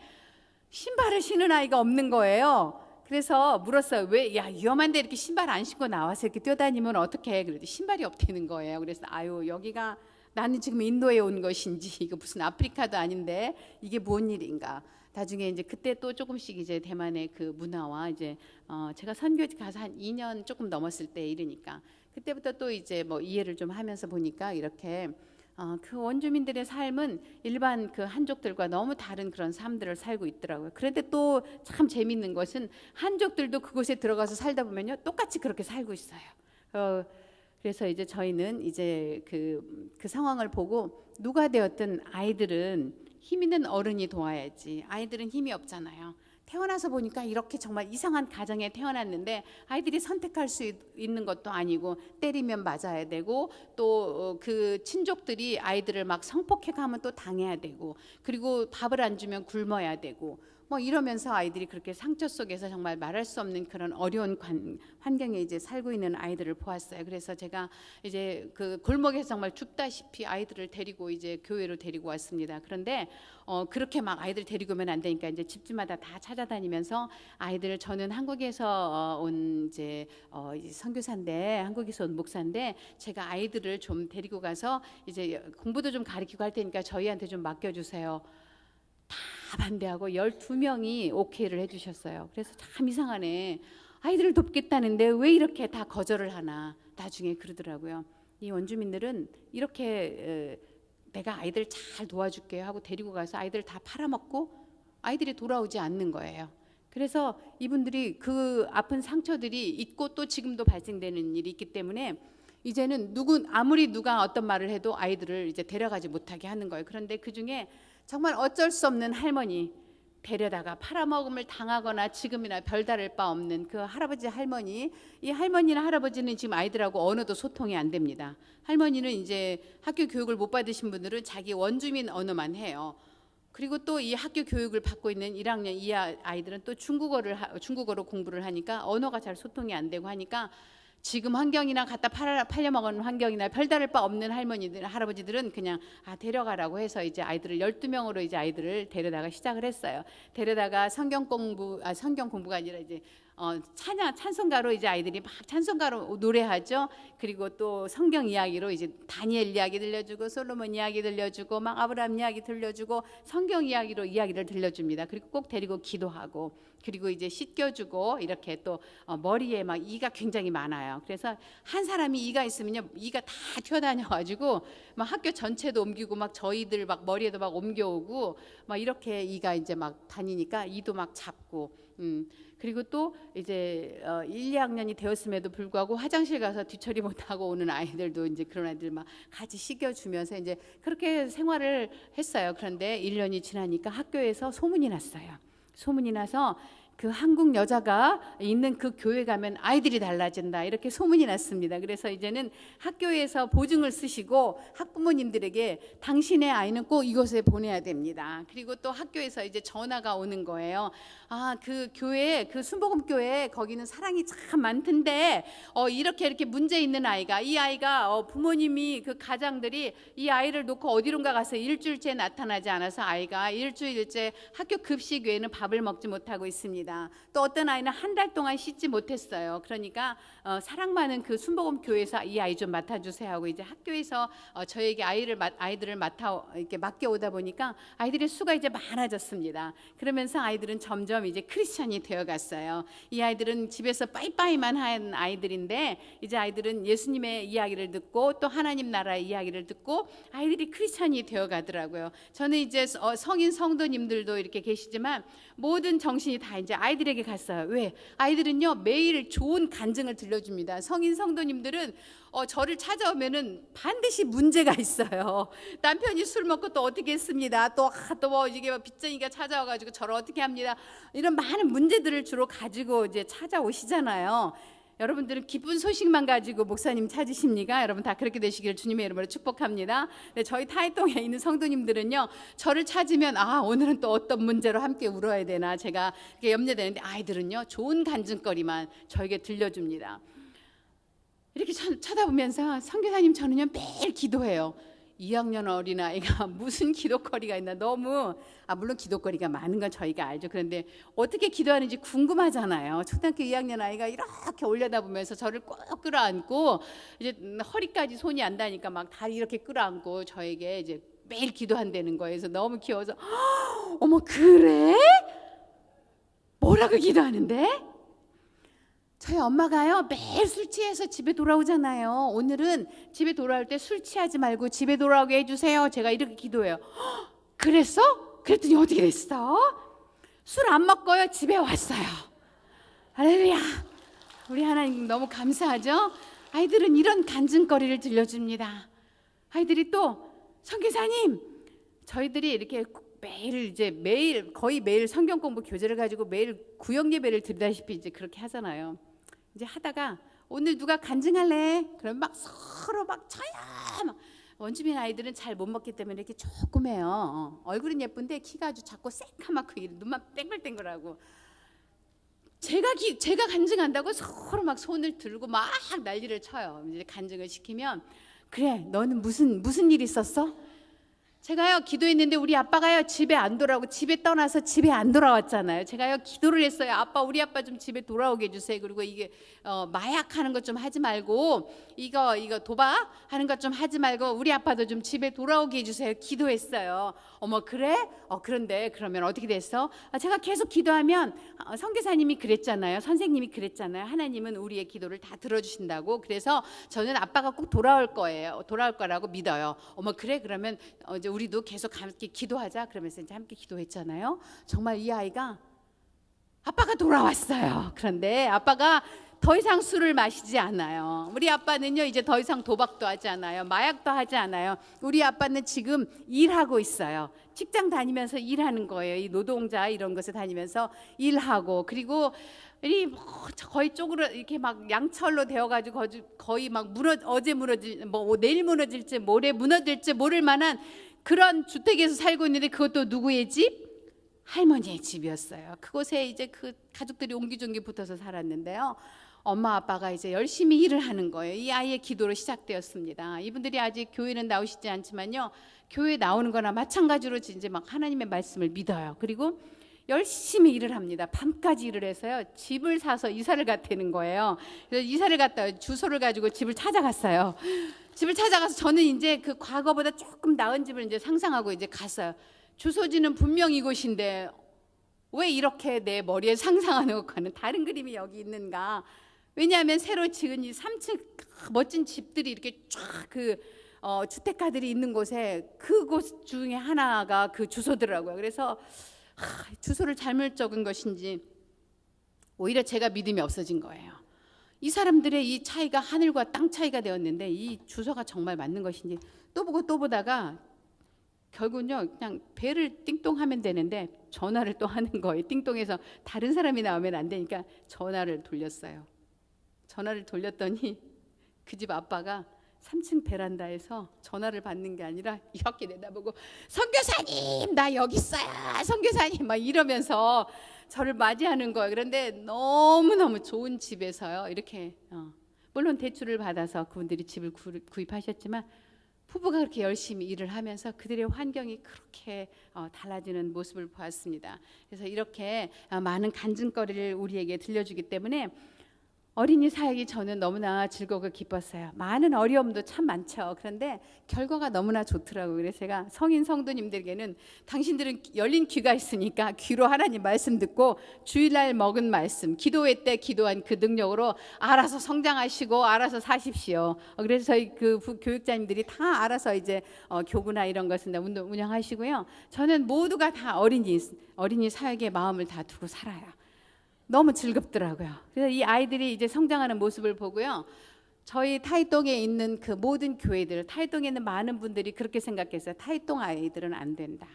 신발을 신은 아이가 없는 거예요. 그래서 물었어요. 왜, 야, 위험한데 이렇게 신발 안 신고 나와서 이렇게 뛰어다니면 어떡해? 그랬더니 신발이 없다는 거예요. 그래서 아유, 여기가 나는 지금 인도에 온 것인지 이거 무슨 아프리카도 아닌데 이게 뭔 일인가? 나중에 이제 그때 또 조금씩 이제 대만의 그 문화와 이제 제가 선교 가서 한 2년 조금 넘었을 때 일이니까 그때부터 또 이제 뭐 이해를 좀 하면서 보니까 이렇게 그 원주민들의 삶은 일반 그 한족들과 너무 다른 그런 삶들을 살고 있더라고요. 그런데 또 참 재밌는 것은 한족들도 그곳에 들어가서 살다 보면요 똑같이 그렇게 살고 있어요. 그래서 이제 저희는 이제 그 상황을 보고 누가 되었든 아이들은 힘 있는 어른이 도와야지, 아이들은 힘이 없잖아요. 태어나서 보니까 이렇게 정말 이상한 가정에 태어났는데 아이들이 선택할 수 있는 것도 아니고 때리면 맞아야 되고 또 그 친족들이 아이들을 막 성폭행하면 또 당해야 되고 그리고 밥을 안 주면 굶어야 되고 뭐 이러면서 아이들이 그렇게 상처 속에서 정말 말할 수 없는 그런 어려운 환경에 이제 살고 있는 아이들을 보았어요. 그래서 제가 이제 그 골목에서 정말 죽다시피 아이들을 데리고 이제 교회로 데리고 왔습니다. 그런데 그렇게 막 아이들 데리고 오면 안 되니까 이제 집집마다 다 찾아다니면서 아이들을, 저는 한국에서 온 이제 선교사인데, 한국에서 온 목사인데 제가 아이들을 좀 데리고 가서 이제 공부도 좀 가르치고 할 테니까 저희한테 좀 맡겨주세요. 다 반대하고 12명이 오케이를 해주셨어요. 그래서 참 이상하네. 아이들을 돕겠다는데 왜 이렇게 다 거절을 하나. 나중에 그러더라고요. 이 원주민들은 이렇게 내가 아이들 잘 도와줄게요 하고 데리고 가서 아이들 다 팔아먹고 아이들이 돌아오지 않는 거예요. 그래서 이분들이 그 아픈 상처들이 있고 또 지금도 발생되는 일이 있기 때문에 이제는 아무리 누가 어떤 말을 해도 아이들을 이제 데려가지 못하게 하는 거예요. 그런데 그중에 정말 어쩔 수 없는 할머니, 데려다가 팔아먹음을 당하거나 지금이나 별다를 바 없는 그 할아버지 할머니, 이 할머니나 할아버지는 지금 아이들하고 언어도 소통이 안 됩니다. 할머니는 이제 학교 교육을 못 받으신 분들은 자기 원주민 언어만 해요. 그리고 또 이 학교 교육을 받고 있는 1학년 이하 아이들은 또 중국어로 공부를 하니까 언어가 잘 소통이 안 되고 하니까 지금 환경이나 갖다 팔려먹은 환경이나 별다를 바 없는 할머니들, 할아버지들은 그냥 데려가라고 해서 이제 아이들을 12명으로 이제 아이들을 데려다가 시작을 했어요. 데려다가 성경 공부가 아니라 이제 찬송가로 이제 아이들이 막 찬송가로 노래하죠. 그리고 또 성경 이야기로 이제 다니엘 이야기 들려주고 솔로몬 이야기 들려주고 막 아브라함 이야기 들려주고 성경 이야기로 이야기를 들려줍니다. 그리고 꼭 데리고 기도하고 그리고 이제 씻겨주고 이렇게 또 머리에 막 이가 굉장히 많아요. 그래서 한 사람이 이가 있으면요 이가 다 튀어다녀가지고 막 학교 전체도 옮기고 막 저희들 막 머리에도 막 옮겨오고 막 이렇게 이가 이제 막 다니니까 이도 막 잡고 그리고 또 이제 1, 2학년이 되었음에도 불구하고 화장실 가서 뒤처리 못하고 오는 아이들도 이제 그런 아이들 막 같이 씻겨주면서 이제 그렇게 생활을 했어요. 그런데 1년이 지나니까 학교에서 소문이 났어요. 소문이 나서 그 한국 여자가 있는 그 교회 가면 아이들이 달라진다 이렇게 소문이 났습니다. 그래서 이제는 학교에서 보증을 쓰시고 학부모님들에게 당신의 아이는 꼭 이곳에 보내야 됩니다. 그리고 또 학교에서 이제 전화가 오는 거예요. 그 교회, 그 순복음 교회 거기는 사랑이 참 많던데 이렇게 문제 있는 아이가 이 아이가 부모님이 그 가장들이 이 아이를 놓고 어디론가 가서 일주일째 나타나지 않아서 아이가 일주일째 학교 급식 외에는 밥을 먹지 못하고 있습니다. 또 어떤 아이는 한 달 동안 씻지 못했어요. 그러니까 사랑 많은 그 순복음 교회에서 이 아이 좀 맡아주세요 하고 이제 학교에서 저에게 아이들을 이렇게 맡겨 오다 보니까 아이들의 수가 이제 많아졌습니다. 그러면서 아이들은 점점 이제 크리스천이 되어갔어요. 이 아이들은 집에서 빠이빠이만 한 아이들인데 이제 아이들은 예수님의 이야기를 듣고 또 하나님 나라의 이야기를 듣고 아이들이 크리스천이 되어가더라고요. 저는 이제 성인 성도님들도 이렇게 계시지만 모든 정신이 다 이제 아이들에게 갔어요. 왜? 아이들은요 매일 좋은 간증을 들려줍니다. 성인 성도님들은 저를 찾아오면은 반드시 문제가 있어요. 남편이 술 먹고 또 어떻게 했습니다. 또 뭐 이게 빚쟁이가 찾아와가지고 저를 어떻게 합니다. 이런 많은 문제들을 주로 가지고 이제 찾아오시잖아요. 여러분들은 기쁜 소식만 가지고 목사님 찾으십니까? 여러분 다 그렇게 되시기를 주님의 이름으로 축복합니다. 네, 저희 타이통에 있는 성도님들은요 저를 찾으면 오늘은 또 어떤 문제로 함께 울어야 되나 제가 염려되는데 아이들은요 좋은 간증거리만 저에게 들려줍니다. 이렇게 쳐다보면서 선교사님 저는요 매일 기도해요. 2학년 어린아이가 무슨 기도거리가 있나 너무 물론 기도거리가 많은 건 저희가 알죠. 그런데 어떻게 기도하는지 궁금하잖아요. 초등학교 2학년 아이가 이렇게 올려다보면서 저를 꼭 끌어안고 이제 허리까지 손이 안 닿으니까 막 다리 이렇게 끌어안고 저에게 이제 매일 기도한다는 거예요. 그래서 너무 귀여워서 어머 그래? 뭐라고 기도하는데? 저희 엄마가요 매일 술 취해서 집에 돌아오잖아요. 오늘은 집에 돌아올 때 술 취하지 말고 집에 돌아오게 해주세요. 제가 이렇게 기도해요. 그랬어? 그랬더니 어떻게 됐어? 술 안 먹고요 집에 왔어요. 할렐루야. 우리 하나님 너무 감사하죠. 아이들은 이런 간증거리를 들려줍니다. 아이들이 또 선교사님 저희들이 이렇게 매일 거의 매일 성경 공부 교재를 가지고 매일 구역 예배를 드리다시피 이제 그렇게 하잖아요. 이제 하다가 오늘 누가 간증할래? 그럼 막 서로 막 쳐요. 막 원주민 아이들은 잘 못 먹기 때문에 이렇게 조그매요. 얼굴은 예쁜데 키가 아주 작고 새까맣고 눈만 땡글땡글하고. 제가 간증한다고 서로 막 손을 들고 막 난리를 쳐요. 이제 간증을 시키면 그래 너는 무슨 일 있었어? 제가요 기도했는데 우리 아빠가요 집에 안 돌아오고 집에 떠나서 집에 안 돌아왔잖아요. 제가요 기도를 했어요. 우리 아빠 좀 집에 돌아오게 해주세요. 그리고 이게 마약하는 것 좀 하지 말고 이거 도박하는 것 좀 하지 말고 우리 아빠도 좀 집에 돌아오게 해주세요. 기도했어요. 어머 그래? 그런데 그러면 어떻게 됐어? 제가 계속 기도하면 선교사님이 그랬잖아요. 선생님이 그랬잖아요. 하나님은 우리의 기도를 다 들어주신다고. 그래서 저는 아빠가 꼭 돌아올 거라고 믿어요. 어머 그래? 그러면 이제 우리도 계속 함께 기도하자. 그러면서 이제 함께 기도했잖아요. 정말 이 아이가 아빠가 돌아왔어요. 그런데 아빠가 더 이상 술을 마시지 않아요. 우리 아빠는요 이제 더 이상 도박도 하지 않아요. 마약도 하지 않아요. 우리 아빠는 지금 일하고 있어요. 직장 다니면서 일하는 거예요. 이 노동자 이런 것을 다니면서 일하고 그리고 거의 쪽으로 이렇게 막 양철로 되어가지고 거의 막 내일 무너질지 모레 무너질지 모를 만한 그런 주택에서 살고 있는데 그것도 누구의 집? 할머니의 집이었어요. 그곳에 이제 그 가족들이 옹기종기 붙어서 살았는데요. 엄마 아빠가 이제 열심히 일을 하는 거예요. 이 아이의 기도로 시작되었습니다. 이분들이 아직 교회는 나오시지 않지만요, 교회 나오는 거나 마찬가지로 이제 막 하나님의 말씀을 믿어요. 그리고 열심히 일을 합니다. 밤까지 일을 해서요, 집을 사서 이사를 갔다는 거예요. 그래서 이사를 갔다 주소를 가지고 집을 찾아갔어요. 집을 찾아가서 저는 이제 그 과거보다 조금 나은 집을 이제 상상하고 이제 갔어요. 주소지는 분명 이곳인데 왜 이렇게 내 머리에 상상하는 것과는 다른 그림이 여기 있는가? 왜냐하면 새로 지은 이 3층 멋진 집들이 이렇게 쫙 주택가들이 있는 곳에 그곳 중에 하나가 그 주소더라고요. 그래서 주소를 잘못 적은 것인지 오히려 제가 믿음이 없어진 거예요. 이 사람들의 이 차이가 하늘과 땅 차이가 되었는데 이 주소가 정말 맞는 것인지 또 보고 또 보다가 결국은요, 그냥 배를 띵동하면 되는데 전화를 또 하는 거예요. 띵동해서 다른 사람이 나오면 안 되니까 전화를 돌렸어요. 전화를 돌렸더니 그 집 아빠가 3층 베란다에서 전화를 받는 게 아니라 이렇게 내다보고 선교사님 나 여기 있어요 선교사님 막 이러면서 저를 맞이하는 거예요. 그런데 너무너무 좋은 집에서요, 이렇게 물론 대출을 받아서 그분들이 집을 구입하셨지만 부부가 그렇게 열심히 일을 하면서 그들의 환경이 그렇게 달라지는 모습을 보았습니다. 그래서 이렇게 많은 간증거리를 우리에게 들려주기 때문에 어린이 사역이 저는 너무나 즐겁고 기뻤어요. 많은 어려움도 참 많죠. 그런데 결과가 너무나 좋더라고요. 그래서 제가 성인 성도님들에게는 당신들은 열린 귀가 있으니까 귀로 하나님 말씀 듣고 주일날 먹은 말씀, 기도회 때 기도한 그 능력으로 알아서 성장하시고 알아서 사십시오. 그래서 저희 그 교육자님들이 다 알아서 이제 교구나 이런 것은 운영하시고요. 저는 모두가 다 어린이 사역의 마음을 다 두고 살아요. 너무 즐겁더라고요. 그래서 이 아이들이 이제 성장하는 모습을 보고요, 저희 타이동에 있는 그 모든 교회들, 타이동에 있는 많은 분들이 그렇게 생각했어요. 타이동 아이들은 안 된다.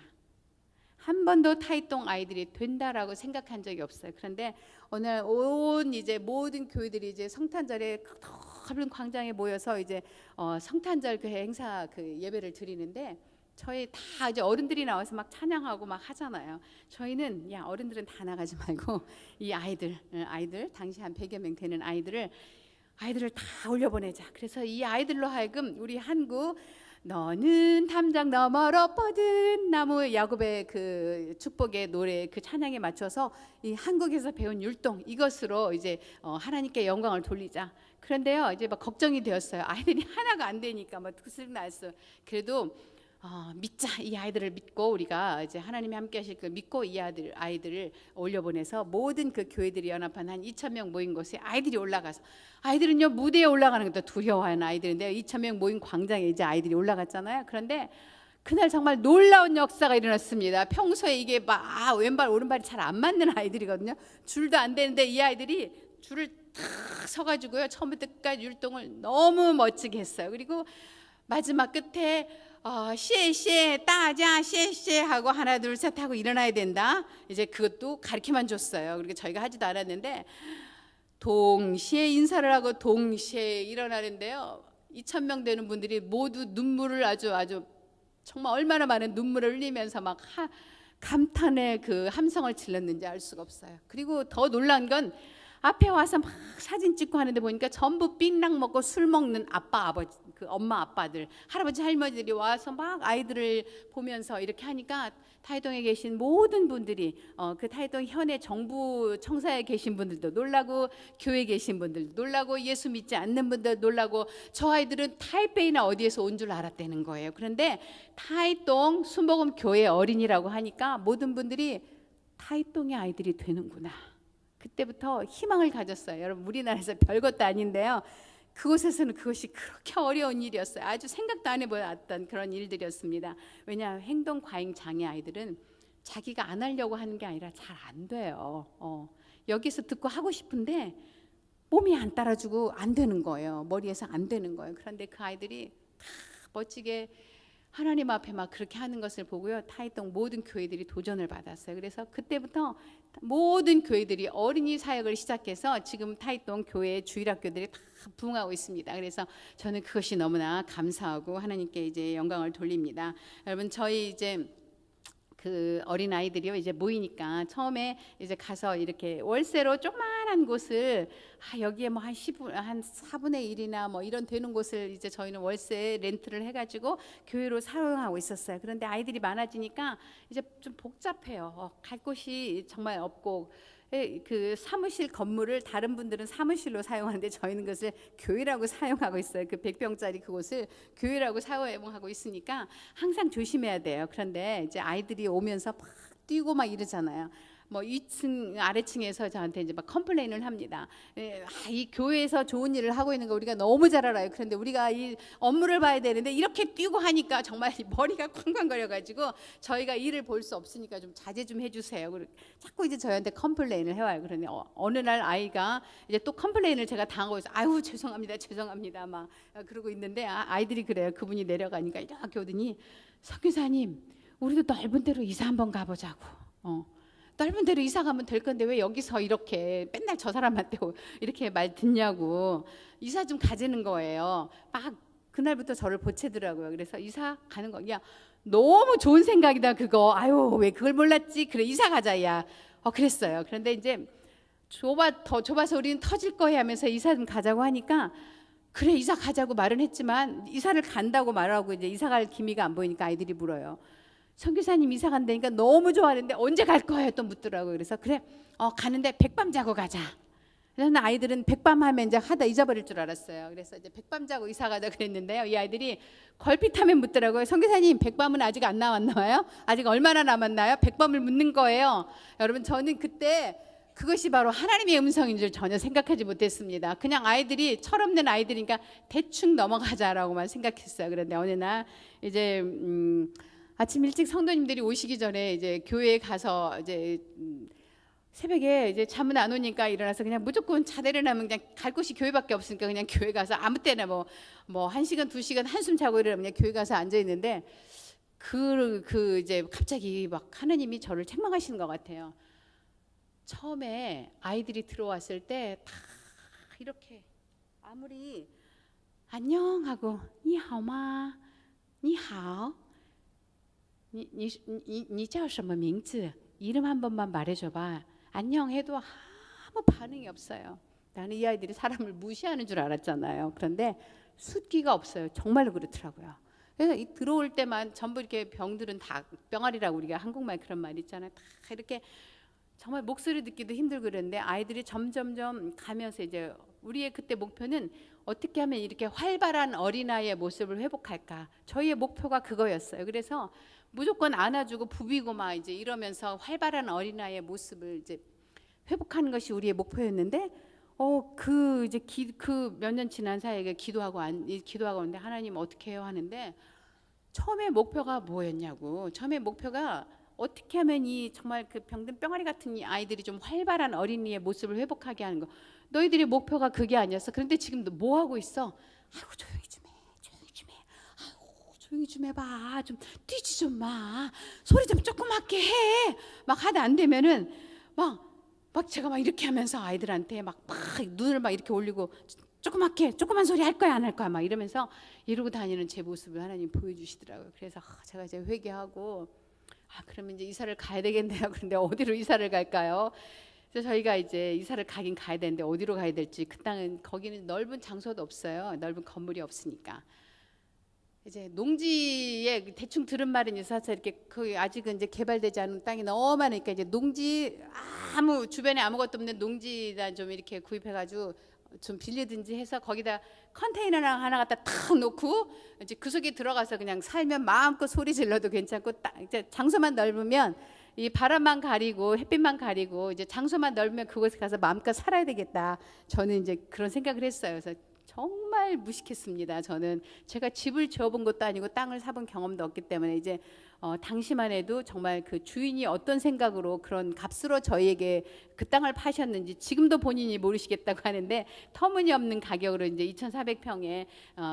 한 번도 타이동 아이들이 된다라고 생각한 적이 없어요. 그런데 오늘 온 이제 모든 교회들이 이제 성탄절에 넓은 광장에 모여서 이제 성탄절 그 행사 그 예배를 드리는데, 저희 다 이제 어른들이 나와서 막 찬양하고 막 하잖아요. 저희는 야 어른들은 다 나가지 말고 이 아이들 당시 한 100여 명 되는 아이들을 다 올려보내자. 그래서 이 아이들로 하여금 우리 한국 너는 담장 너머로 뻗은 나무 야곱의 그 축복의 노래 그 찬양에 맞춰서 이 한국에서 배운 율동 이것으로 이제 하나님께 영광을 돌리자. 그런데요, 이제 막 걱정이 되었어요. 아이들이 하나가 안 되니까 막 두슬 났어요. 그래도 믿자. 이 아이들을 믿고 우리가 이제 하나님이 함께 하실 걸 믿고 이 아이들을 올려보내서 모든 그 교회들이 연합한 한 2,000명 모인 곳에 아이들이 올라가서, 아이들은요 무대에 올라가는 것도 두려워하는 아이들인데요, 2,000명 모인 광장에 이제 아이들이 올라갔잖아요. 그런데 그날 정말 놀라운 역사가 일어났습니다. 평소에 이게 막 왼발 오른발이 잘 안 맞는 아이들이거든요. 줄도 안 되는데 이 아이들이 줄을 탁 서가지고요, 처음부터 끝까지 율동을 너무 멋지게 했어요. 그리고 마지막 끝에 시에 따자 시에 하고 하나 둘 셋 하고 일어나야 된다. 이제 그것도 가르쳐만 줬어요. 그리고 저희가 하지도 않았는데 동시에 인사를 하고 동시에 일어나는데요, 2,000명 되는 분들이 모두 눈물을 아주 정말 얼마나 많은 눈물을 흘리면서 막 감탄의 그 함성을 질렀는지 알 수가 없어요. 그리고 더 놀란 건 앞에 와서 막 사진 찍고 하는데 보니까 전부 槟랑 먹고 술 먹는 아버지, 그 엄마 아빠들, 할아버지 할머니들이 와서 막 아이들을 보면서 이렇게 하니까 타이동에 계신 모든 분들이 그 타이동 현의 정부 청사에 계신 분들도 놀라고 교회에 계신 분들도 놀라고 예수 믿지 않는 분들 놀라고 저 아이들은 타이베이나 어디에서 온 줄 알았다는 거예요. 그런데 타이동 순복음 교회 어린이라고 하니까 모든 분들이 타이동의 아이들이 되는구나. 그때부터 희망을 가졌어요. 여러분 우리나라에서 별것도 아닌데요, 그곳에서는 그것이 그렇게 어려운 일이었어요. 아주 생각도 안 해봤던 그런 일들이었습니다. 왜냐하면 행동 과잉 장애 아이들은 자기가 안 하려고 하는 게 아니라 잘 안 돼요. 여기서 듣고 하고 싶은데 몸이 안 따라주고 안 되는 거예요. 머리에서 안 되는 거예요. 그런데 그 아이들이 다 멋지게 하나님 앞에 막 그렇게 하는 것을 보고요, 타이동 모든 교회들이 도전을 받았어요. 그래서 그때부터 모든 교회들이 어린이 사역을 시작해서 지금 타이동 교회 주일학교들이 다 부흥하고 있습니다. 그래서 저는 그것이 너무나 감사하고 하나님께 이제 영광을 돌립니다. 여러분 저희 이제 그 어린 아이들이요 이제 모이니까 처음에 이제 가서 이렇게 월세로 조그만한 곳을 여기에 뭐 한 4분의 1이나 뭐 이런 되는 곳을 이제 저희는 월세 렌트를 해가지고 교회로 사용하고 있었어요. 그런데 아이들이 많아지니까 이제 좀 복잡해요. 갈 곳이 정말 없고 그 사무실 건물을 다른 분들은 사무실로 사용하는데 저희는 그것을 교회라고 사용하고 있어요. 그 100평짜리 그곳을 교회라고 사용하고 있으니까 항상 조심해야 돼요. 그런데 이제 아이들이 오면서 막 뛰고 막 이러잖아요. 뭐 위층 아래층에서 저한테 이제 막 컴플레인을 합니다. 이 교회에서 좋은 일을 하고 있는 거 우리가 너무 잘 알아요. 그런데 우리가 이 업무를 봐야 되는데 이렇게 뛰고 하니까 정말 머리가 쾅쾅거려가지고 저희가 일을 볼 수 없으니까 좀 자제 좀 해주세요. 자꾸 이제 저희한테 컴플레인을 해와요. 그러니 어느 날 아이가 이제 또 컴플레인을 제가 당하고 있어요. 아유 죄송합니다 막 그러고 있는데 아이들이 그래요. 그분이 내려가니까 이렇게 오더니 선교사님 우리도 넓은 데로 이사 한번 가보자고. 넓은 데로 이사 가면 될 건데 왜 여기서 이렇게 맨날 저 사람한테 이렇게 말 듣냐고 이사 좀 가지는 거예요. 막 그날부터 저를 보채더라고요. 그래서 이사 가는 거 그냥 너무 좋은 생각이다 그거. 아유 왜 그걸 몰랐지? 그래 이사 가자 야. 그랬어요. 그런데 이제 더 좁아서 우리는 터질 거야 하면서 이사 좀 가자고 하니까 그래 이사 가자고 말은 했지만 이사를 간다고 말하고 이제 이사 갈 기미가 안 보이니까 아이들이 물어요. 선교사님 이사 간다니까 너무 좋아하는데 언제 갈 거예요? 또 묻더라고요. 그래서 그래 가는데 백밤 자고 가자. 그래서 아이들은 백밤 하면 이제 하다 잊어버릴 줄 알았어요. 그래서 이제 백밤 자고 이사 가자 그랬는데요. 이 아이들이 걸핏하면 묻더라고요. 선교사님 백밤은 아직 안 나왔나요? 아직 얼마나 남았나요? 백밤을 묻는 거예요. 여러분 저는 그때 그것이 바로 하나님의 음성인 줄 전혀 생각하지 못했습니다. 그냥 아이들이 철없는 아이들이니까 대충 넘어가자라고만 생각했어요. 그런데 어느 날 이제 아침 일찍 성도님들이 오시기 전에 이제 교회에 가서 이제 새벽에 이제 잠은 안 오니까 일어나서 그냥 무조건 자대를 하면 그냥 갈 곳이 교회밖에 없으니까 그냥 교회 가서 아무 때나 뭐 1시간 2시간 한숨 자고 이러면 그냥 교회 가서 앉아 있는데 그 이제 갑자기 막 하나님이 저를 책망하시는 것 같아요. 처음에 아이들이 들어왔을 때 다 이렇게 아무리 안녕하고 니하오마 니하오 你叫什么名字? 이름 한 번만 말해줘봐. 안녕해도 아무 반응이 없어요. 나는 이 아이들이 사람을 무시하는 줄 알았잖아요. 그런데 숫기가 없어요. 정말로 그렇더라고요. 그래서 들어올 때만 전부 이렇게 병들은 다 병아리라고 우리가 한국말 그런 말 있잖아요. 다 이렇게 정말 목소리 듣기도 힘들고 그랬는데 아이들이 점점점 가면서 이제 우리의 그때 목표는 어떻게 하면 이렇게 활발한 어린아이의 모습을 회복할까. 저희의 목표가 그거였어요. 그래서 무조건 안아주고 부비고 막 이제 이러면서 활발한 어린아이의 모습을 이제 회복하는 것이 우리의 목표였는데 그 이제 그 몇 년 지난 사이에 기도하고 오는데 하나님 어떻게 해요 하는데 처음에 목표가 뭐였냐고. 처음에 목표가 어떻게 하면 이 정말 그 병든 병아리 같은 이 아이들이 좀 활발한 어린이의 모습을 회복하게 하는 거. 너희들의 목표가 그게 아니었어. 그런데 지금 너 뭐 하고 있어? 아이고 조용히 좀 해. 아이고 조용히 좀 해봐. 좀 뛰지 좀 마. 소리 좀 조그맣게 해. 막 하다 안 되면은 막 제가 막 이렇게 하면서 아이들한테 막 눈을 막 이렇게 올리고 조그만 소리 할 거야 안 할 거야 막 이러면서 이러고 다니는 제 모습을 하나님 보여주시더라고요. 그래서 제가 이제 회개하고 그러면 이제 이사를 가야 되겠네요. 그런데 어디로 이사를 갈까요? 그래서 저희가 이제 이사를 가긴 가야 되는데 어디로 가야 될지 그 땅은 거기는 넓은 장소도 없어요. 넓은 건물이 없으니까 이제 농지에 대충 들은 말은 있어서 이렇게 거기 아직은 이제 개발되지 않은 땅이 너무 많으니까 이제 농지 주변에 아무것도 없는 농지다 좀 이렇게 구입해가지고 좀 빌리든지 해서 거기다 컨테이너 하나 갖다 탁 놓고 이제 그 속에 들어가서 그냥 살면 마음껏 소리 질러도 괜찮고 이제 장소만 넓으면 이 바람만 가리고 햇빛만 가리고 이제 장소만 넓으면 그곳에 가서 마음껏 살아야 되겠다. 저는 이제 그런 생각을 했어요. 그래서 정말 무식했습니다. 저는 제가 집을 지어본 것도 아니고 땅을 사본 경험도 없기 때문에 이제 당시만 해도 정말 그 주인이 어떤 생각으로 그런 값으로 저희에게 그 땅을 파셨는지 지금도 본인이 모르시겠다고 하는데 터무니없는 가격으로 이제 2,400평에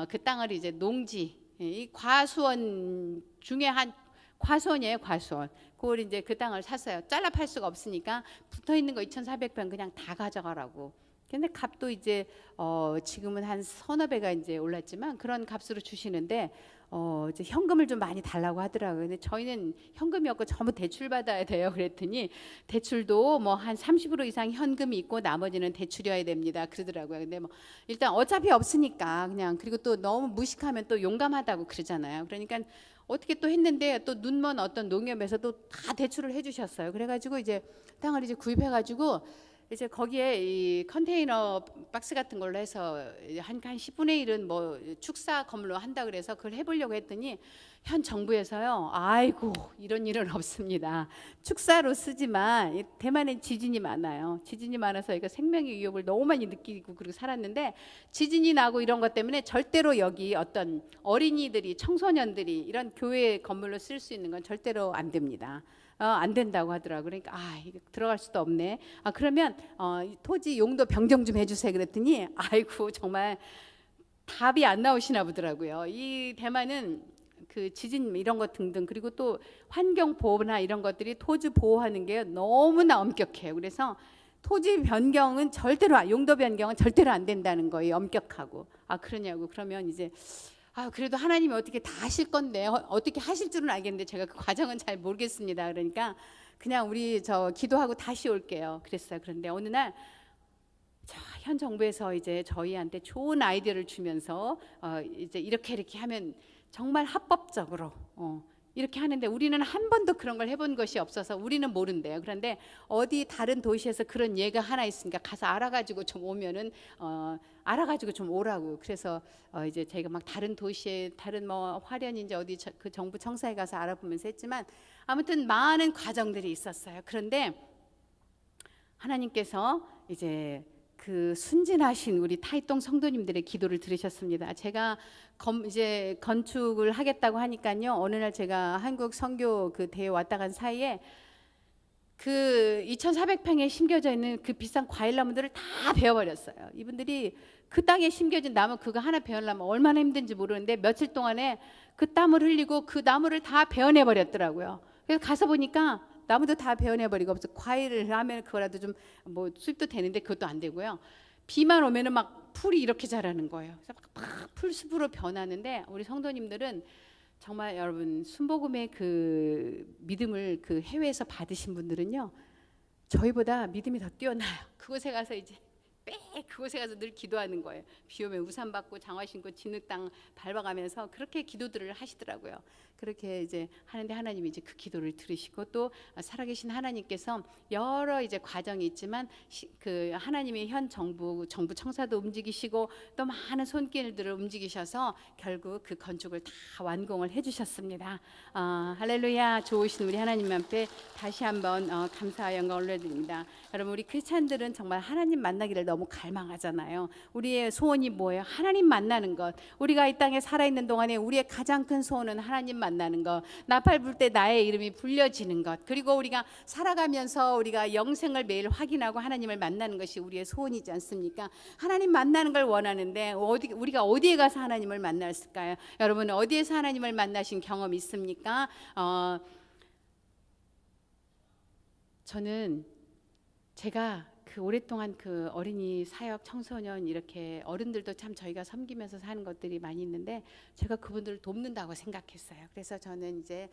그 땅을 이제 농지 이 과수원 중에 한 과수원이에요. 과수원. 그걸 이제 그 땅을 샀어요. 잘라 팔 수가 없으니까 붙어 있는 거 2,400평 그냥 다 가져가라고. 근데 값도 이제 지금은 한 서너 배가 이제 올랐지만 그런 값으로 주시는데 이제 현금을 좀 많이 달라고 하더라고요. 근데 저희는 현금이 없고 전부 대출 받아야 돼요. 그랬더니 대출도 뭐 한 30% 이상 현금이 있고 나머지는 대출이어야 됩니다. 그러더라고요. 근데 뭐 일단 어차피 없으니까 그냥, 그리고 또 너무 무식하면 또 용감하다고 그러잖아요. 그러니까 어떻게 또 했는데 또 눈먼 어떤 농협에서도 다 대출을 해주셨어요. 그래가지고 이제 땅을 이제 구입해가지고 이제 거기에 이 컨테이너 박스 같은 걸로 해서 한 10분의 1은 뭐 축사 건물로 한다 그래서 그걸 해보려고 했더니 현 정부에서요, 아이고 이런 일은 없습니다. 축사로 쓰지만 대만엔 지진이 많아요. 지진이 많아서 이거 생명의 위협을 너무 많이 느끼고 그리고 살았는데, 지진이 나고 이런 것 때문에 절대로 여기 어떤 어린이들이, 청소년들이 이런 교회 건물로 쓸 수 있는 건 절대로 안 됩니다. 안 된다고 하더라고요. 그러니까 이거 들어갈 수도 없네. 그러면 토지 용도 변경 좀 해주세요. 그랬더니 아이고 정말 답이 안 나오시나 보더라고요. 이 대만은 그 지진 이런 것 등등, 그리고 또 환경 보호나 이런 것들이 토지 보호하는 게 너무나 엄격해요. 그래서 토지 변경은 절대로, 용도 변경은 절대로 안 된다는 거예요. 엄격하고. 그러냐고. 그러면 이제 그래도 하나님이 어떻게 다 하실 건데, 어떻게 하실 줄은 알겠는데 제가 그 과정은 잘 모르겠습니다. 그러니까 그냥 우리 기도하고 다시 올게요. 그랬어요. 그런데 어느 날 현 정부에서 이제 저희한테 좋은 아이디어를 주면서 이제 이렇게 하면 정말 합법적으로 이렇게 하는데, 우리는 한 번도 그런 걸 해본 것이 없어서 우리는 모른대요. 그런데 어디 다른 도시에서 그런 예가 하나 있으니까 가서 알아가지고 좀 오면은 알아가지고 좀 오라고. 그래서 이제 저희가 막 다른 도시에, 다른 뭐 화련인지 어디 그 정부 청사에 가서 알아보면서 했지만 아무튼 많은 과정들이 있었어요. 그런데 하나님께서 이제 그 순진하신 우리 타이동 성도님들의 기도를 들으셨습니다. 제가 이제 건축을 하겠다고 하니까요, 어느 날 제가 한국 선교 그 대회 왔다 간 사이에 그 2,400평에 심겨져 있는 그 비싼 과일나무들을 다 베어버렸어요. 이분들이 그 땅에 심겨진 나무 그거 하나 베어려면 얼마나 힘든지 모르는데 며칠 동안에 그 땀을 흘리고 그 나무를 다 베어내버렸더라고요. 그래서 가서 보니까 나무도 다 베어내버리고, 과일을 하면 그거라도 좀 뭐 수입도 되는데 그것도 안 되고요. 비만 오면은 막 풀이 이렇게 자라는 거예요. 그래서 막 풀숲으로 변하는데, 우리 성도님들은 정말 여러분 순복음의 그 믿음을 그 해외에서 받으신 분들은요, 저희보다 믿음이 더 뛰어나요. 그곳에 가서 이제 그곳에 가서 늘 기도하는 거예요. 비 오면 우산 받고 장화 신고 진흙땅 밟아가면서 그렇게 기도들을 하시더라고요. 그렇게 이제 하는데 하나님이 이제 그 기도를 들으시고, 또 살아계신 하나님께서 여러 이제 과정이 있지만 그 하나님의 현 정부 청사도 움직이시고 또 많은 손길들을 움직이셔서 결국 그 건축을 다 완공을 해주셨습니다. 할렐루야. 좋으신 우리 하나님 앞에 다시 한번 감사와 영광을 올려드립니다. 여러분, 우리 크리스찬들은 정말 하나님 만나기를 너무 갈망하잖아요. 우리의 소원이 뭐예요? 하나님 만나는 것. 우리가 이 땅에 살아있는 동안에 우리의 가장 큰 소원은 하나님 만나는 것, 나팔 불 때 나의 이름이 불려지는 것, 그리고 우리가 살아가면서 우리가 영생을 매일 확인하고 하나님을 만나는 것이 우리의 소원이지 않습니까? 하나님 만나는 걸 원하는데 우리가 어디에 가서 하나님을 만났을까요? 여러분, 어디에서 하나님을 만나신 경험 있습니까? 저는 제가 그 오랫동안 그 어린이 사역, 청소년 이렇게 어른들도 참 저희가 섬기면서 사는 것들이 많이 있는데, 제가 그분들을 돕는다고 생각했어요. 그래서 저는 이제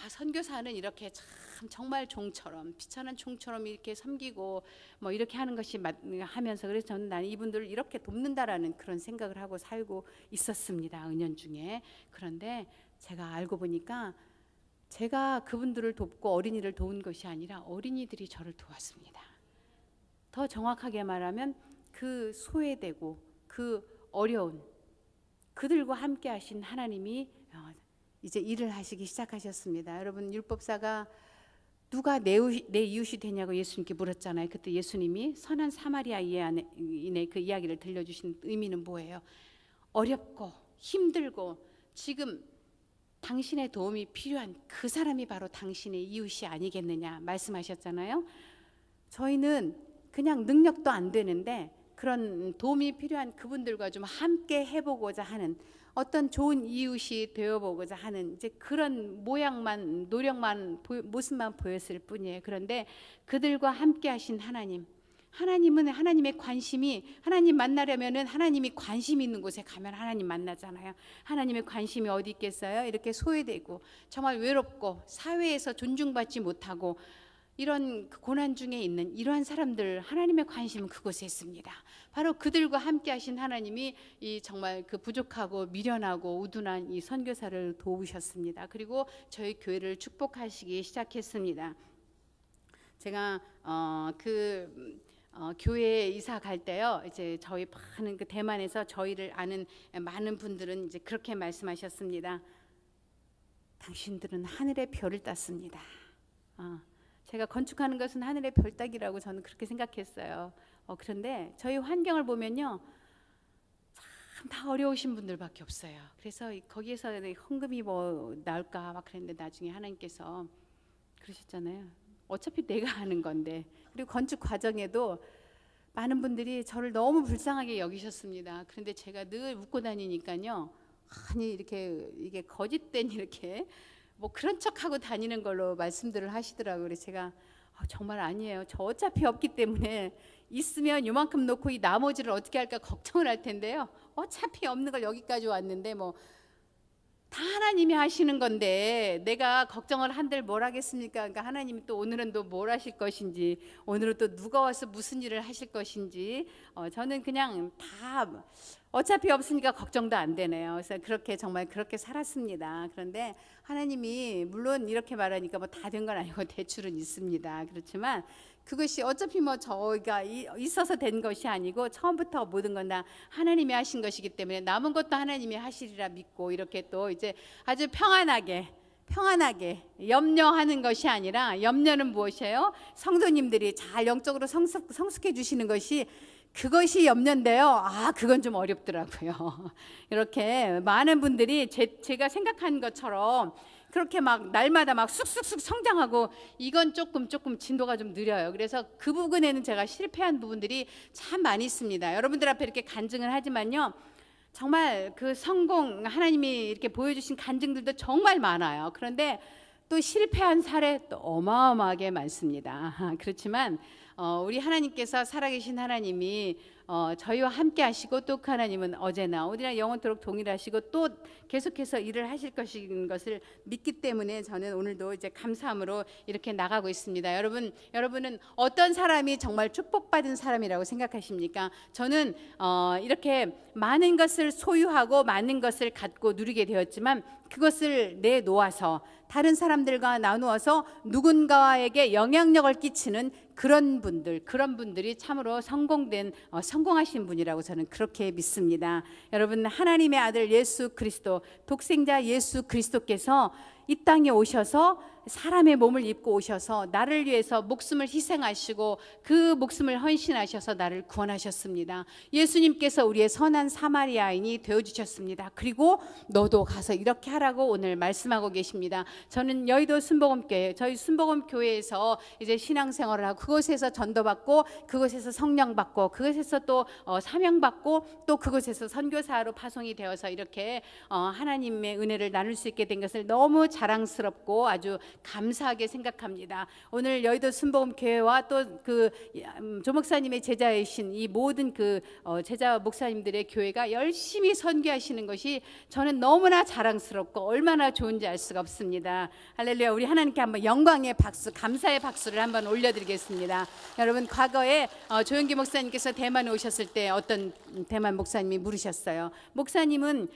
선교사는 이렇게 참 정말 종처럼, 피차는 종처럼 이렇게 섬기고 뭐 이렇게 하는 것이 하면서, 그래서 저는 나는 이분들을 이렇게 돕는다라는 그런 생각을 하고 살고 있었습니다, 은연중에. 그런데 제가 알고 보니까 제가 그분들을 돕고 어린이를 도운 것이 아니라 어린이들이 저를 도왔습니다. 더 정확하게 말하면 그 소외되고 그 어려운 그들과 함께 하신 하나님이 이제 일을 하시기 시작하셨습니다. 여러분, 율법사가 누가 내 이웃이 되냐고 예수님께 물었잖아요. 그때 예수님이 선한 사마리아인의 그 이야기를 들려주신 의미는 뭐예요? 어렵고 힘들고 지금 당신의 도움이 필요한 그 사람이 바로 당신의 이웃이 아니겠느냐 말씀하셨잖아요. 저희는 그냥 능력도 안 되는데 그런 도움이 필요한 그분들과 좀 함께 해보고자 하는, 어떤 좋은 이웃이 되어보고자 하는 이제 그런 모양만, 노력만, 모습만 보였을 뿐이에요. 그런데 그들과 함께 하신 하나님, 하나님은 하나님의 관심이, 하나님 만나려면은 하나님이 관심 있는 곳에 가면 하나님 만나잖아요. 하나님의 관심이 어디 있겠어요? 이렇게 소외되고 정말 외롭고 사회에서 존중받지 못하고 이런 고난 중에 있는 이러한 사람들, 하나님의 관심은 그곳에 있습니다. 바로 그들과 함께 하신 하나님이 이 정말 그 부족하고 미련하고 우둔한 이 선교사를 도우셨습니다. 그리고 저희 교회를 축복하시기 시작했습니다. 제가 교회에 이사 갈 때요, 이제 저희 많은 그 대만에서 저희를 아는 많은 분들은 이제 그렇게 말씀하셨습니다. 당신들은 하늘의 별을 땄습니다. 제가 건축하는 것은 하늘의 별 따기라고 저는 그렇게 생각했어요. 그런데 저희 환경을 보면요, 참 다 어려우신 분들밖에 없어요. 그래서 거기에서 헌금이 뭐 나올까 막 그랬는데 나중에 하나님께서 그러셨잖아요. 어차피 내가 하는 건데. 그리고 건축 과정에도 많은 분들이 저를 너무 불쌍하게 여기셨습니다. 그런데 제가 늘 웃고 다니니까요, 아니 이게 거짓된 이렇게 뭐 그런 척하고 다니는 걸로 말씀들을 하시더라고요. 그래서 제가 정말 아니에요. 저 어차피 없기 때문에 있으면 요만큼 놓고 이 나머지를 어떻게 할까 걱정을 할 텐데요. 어차피 없는 걸 여기까지 왔는데 뭐 다 하나님이 하시는 건데 내가 걱정을 한들 뭘 하겠습니까? 그러니까 하나님이 또 오늘은 또 뭘 하실 것인지, 오늘은 또 누가 와서 무슨 일을 하실 것인지, 저는 그냥 다 어차피 없으니까 걱정도 안 되네요. 그래서 그렇게 정말 그렇게 살았습니다. 그런데 하나님이 물론 이렇게 말하니까 뭐 다 된 건 아니고 대출은 있습니다. 그렇지만 그것이 어차피 뭐 저희가 있어서 된 것이 아니고 처음부터 모든 건 다 하나님이 하신 것이기 때문에 남은 것도 하나님이 하시리라 믿고 이렇게 또 이제 아주 평안하게 염려하는 것이 아니라, 염려는 무엇이에요? 성도님들이 잘 영적으로 성숙해 주시는 것이 그것이 염려인데요. 그건 좀 어렵더라고요. 이렇게 많은 분들이 제가 생각한 것처럼 그렇게 막 날마다 막 쑥쑥쑥 성장하고 이건 조금 진도가 좀 느려요. 그래서 그 부분에는 제가 실패한 부분들이 참 많이 있습니다. 여러분들 앞에 이렇게 간증을 하지만요, 정말 그 성공, 하나님이 이렇게 보여주신 간증들도 정말 많아요. 그런데 또 실패한 사례 또 어마어마하게 많습니다. 그렇지만 우리 하나님께서 살아계신 하나님이 저희와 함께 하시고, 또 그 하나님은 어제나 어디나 영원토록 동일하시고 또 계속해서 일을 하실 것인 것을 믿기 때문에 저는 오늘도 이제 감사함으로 이렇게 나가고 있습니다. 여러분은 어떤 사람이 정말 축복받은 사람이라고 생각하십니까? 저는 이렇게 많은 것을 소유하고 많은 것을 갖고 누리게 되었지만 그것을 내놓아서 다른 사람들과 나누어서 누군가에게 영향력을 끼치는 그런 분들이 참으로 성공하신 분이라고 저는 그렇게 믿습니다. 여러분, 하나님의 아들 예수 그리스도, 독생자 예수 그리스도께서 이 땅에 오셔서 사람의 몸을 입고 오셔서 나를 위해서 목숨을 희생하시고 그 목숨을 헌신하셔서 나를 구원하셨습니다. 예수님께서 우리의 선한 사마리아인이 되어주셨습니다. 그리고 너도 가서 이렇게 하라고 오늘 말씀하고 계십니다. 저는 여의도 순복음교회, 저희 순복음교회에서 이제 신앙생활을 하고 그곳에서 전도받고 그곳에서 성령받고 그곳에서 또 사명받고 또 그곳에서 선교사로 파송이 되어서 이렇게 하나님의 은혜를 나눌 수 있게 된 것을 너무 자랑스럽고 아주 감사하게 생각합니다. 오늘 여의도 순복음교회와 또 그 조 목사님의 제자이신 이 모든 그 제자 목사님들의 교회가 열심히 선교하시는 것이 저는 너무나 자랑스럽고 얼마나 좋은지 알 수가 없습니다. 할렐루야. 우리 하나님께 한번 영광의 박수, 감사의 박수를 한번 올려드리겠습니다. 여러분, 과거에 조영기 목사님께서 대만에 오셨을 때 어떤 대만 목사님이 물으셨어요. 목사님은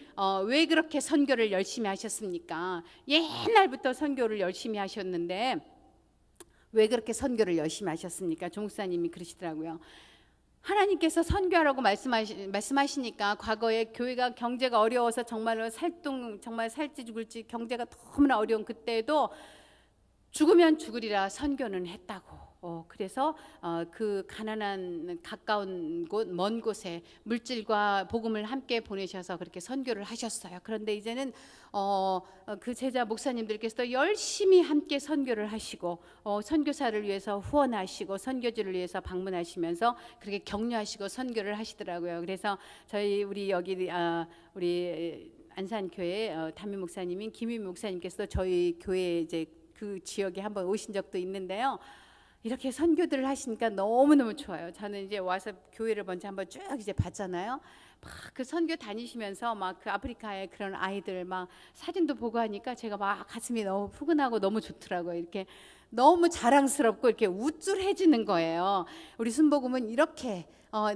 왜 그렇게 선교를 열심히 하셨습니까? 옛날부터 선교를 열심히 하셨는데 왜 그렇게 선교를 열심히 하셨습니까? 조 목사님이 그러시더라고요. 하나님께서 선교하라고 말씀하시니까 과거에 교회가 경제가 어려워서 정말로 정말 살지 죽을지 경제가 너무나 어려운 그때에도 죽으면 죽으리라 선교는 했다고. 그래서 그 가난한 가까운 곳, 먼 곳에 물질과 복음을 함께 보내셔서 그렇게 선교를 하셨어요. 그런데 이제는 그 제자 목사님들께서 열심히 함께 선교를 하시고 선교사를 위해서 후원하시고 선교지를 위해서 방문하시면서 그렇게 격려하시고 선교를 하시더라고요. 그래서 우리 여기 우리 안산교회 담임 목사님인 김희 목사님께서 저희 교회 이제 그 지역에 한번 오신 적도 있는데요. 이렇게 선교들을 하시니까 너무너무 좋아요. 저는 이제 와서 교회를 먼저 한번 쭉 이제 봤잖아요. 막 그 선교 다니시면서 막 그 아프리카의 그런 아이들 막 사진도 보고 하니까 제가 막 가슴이 너무 푸근하고 너무 좋더라고요. 이렇게 너무 자랑스럽고 이렇게 우쭐해지는 거예요. 우리 순복음은 이렇게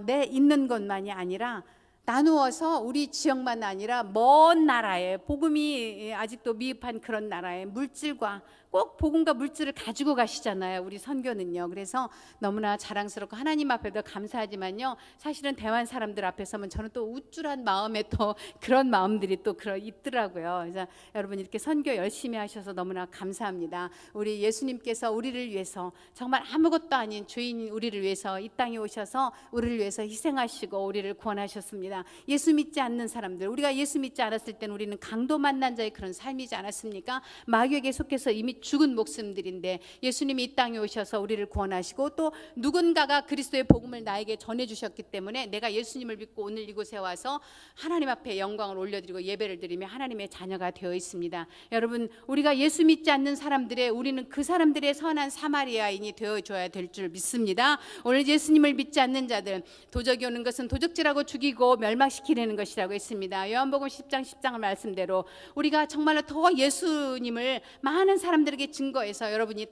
내 있는 것만이 아니라 나누어서 우리 지역만 아니라 먼 나라에, 복음이 아직도 미흡한 그런 나라에 물질과 꼭 복음과 물질을 가지고 가시잖아요. 우리 선교는요. 그래서 너무나 자랑스럽고 하나님 앞에도 감사하지만요. 사실은 대만 사람들 앞에 서면 저는 또 우쭐한 마음에 또 그런 마음들이 또 있더라고요. 그래서 여러분 이렇게 선교 열심히 하셔서 너무나 감사합니다. 우리 예수님께서 우리를 위해서 정말 아무것도 아닌 죄인인 우리를 위해서 이 땅에 오셔서 우리를 위해서 희생하시고 우리를 구원하셨습니다. 예수 믿지 않는 사람들, 우리가 예수 믿지 않았을 때는 우리는 강도 만난 자의 그런 삶이지 않았습니까? 마귀에게 속해서 이미 죽은 목숨들인데 예수님이 이 땅에 오셔서 우리를 구원하시고 또 누군가가 그리스도의 복음을 나에게 전해주셨기 때문에 내가 예수님을 믿고 오늘 이곳에 와서 하나님 앞에 영광을 올려드리고 예배를 드리며 하나님의 자녀가 되어 있습니다. 여러분 우리가 예수 믿지 않는 사람들의 우리는 그 사람들의 선한 사마리아인이 되어줘야 될 줄 믿습니다. 오늘 예수님을 믿지 않는 자들, 도적이 오는 것은 도적질하고 죽이고 멸망시키려는 것이라고 했습니다. 요한복음 10장 10장의 말씀대로 우리가 정말로 더 예수님을 많은 사람들에게 증거해서 여러분이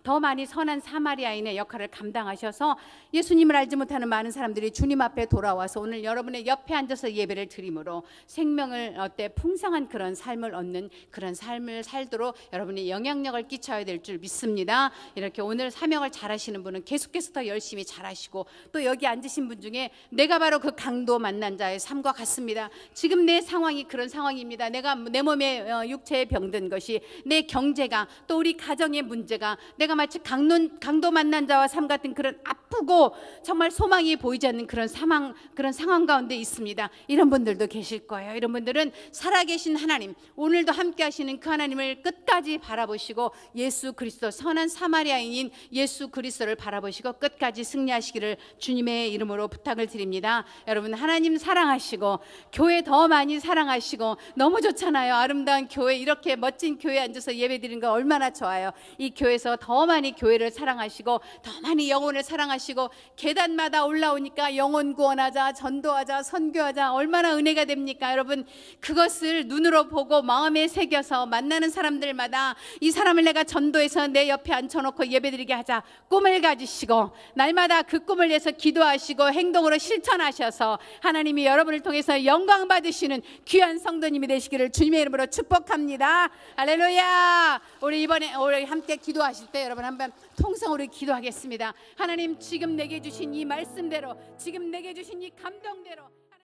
더 많이 선한 사마리아인의 역할을 감당하셔서 예수님을 알지 못하는 많은 사람들이 주님 앞에 돌아와서 오늘 여러분의 옆에 앉아서 예배를 드림으로 생명을 풍성한 그런 삶을 얻는 그런 삶을 살도록 여러분이 영향력을 끼쳐야 될 줄 믿습니다. 이렇게 오늘 사명을 잘하시는 분은 계속해서 더 열심히 잘하시고 또 여기 앉으신 분 중에 내가 바로 그 강도 만난 자의 삶과 같습니다. 지금 내 상황이 그런 상황입니다. 내가 내 몸에 육체에 병든 것이 내 경제가 또 우리 가정의 문제가 내가 마치 강도 만난 자와 삶 같은 그런 아프고 정말 소망이 보이지 않는 그런 상황 가운데 있습니다. 이런 분들도 계실 거예요. 이런 분들은 살아계신 하나님, 오늘도 함께 하시는 그 하나님을 끝까지 바라보시고 예수 그리스도 선한 사마리아인인 예수 그리스도를 바라보시고 끝까지 승리하시기를 주님의 이름으로 부탁을 드립니다. 여러분 하나님 사랑하시고 교회 더 많이 사랑하시고 너무 좋잖아요. 아름다운 교회, 이렇게 멋진 교회에 앉아서 예배드리는 거 얼마나 좋아요. 이 교회에서 더 많이 교회를 사랑하시고 더 많이 영혼을 사랑하시고 계단마다 올라오니까 영혼 구원하자, 전도하자, 선교하자 얼마나 은혜가 됩니까? 여러분 그것을 눈으로 보고 마음에 새겨서 만나는 사람들마다 이 사람을 내가 전도해서 내 옆에 앉혀놓고 예배드리게 하자 꿈을 가지시고 날마다 그 꿈을 위해서 기도하시고 행동으로 실천하셔서 하나님이 여러분을 통해서 영광 받으시는 귀한 성도님이 되시기를 주님의 이름으로 축복합니다. 할렐루야. 우리 함께 기도하실 때 여러분 한번 통성으로 기도하겠습니다. 하나님 지금 내게 주신 이 말씀대로, 지금 내게 주신 이 감동대로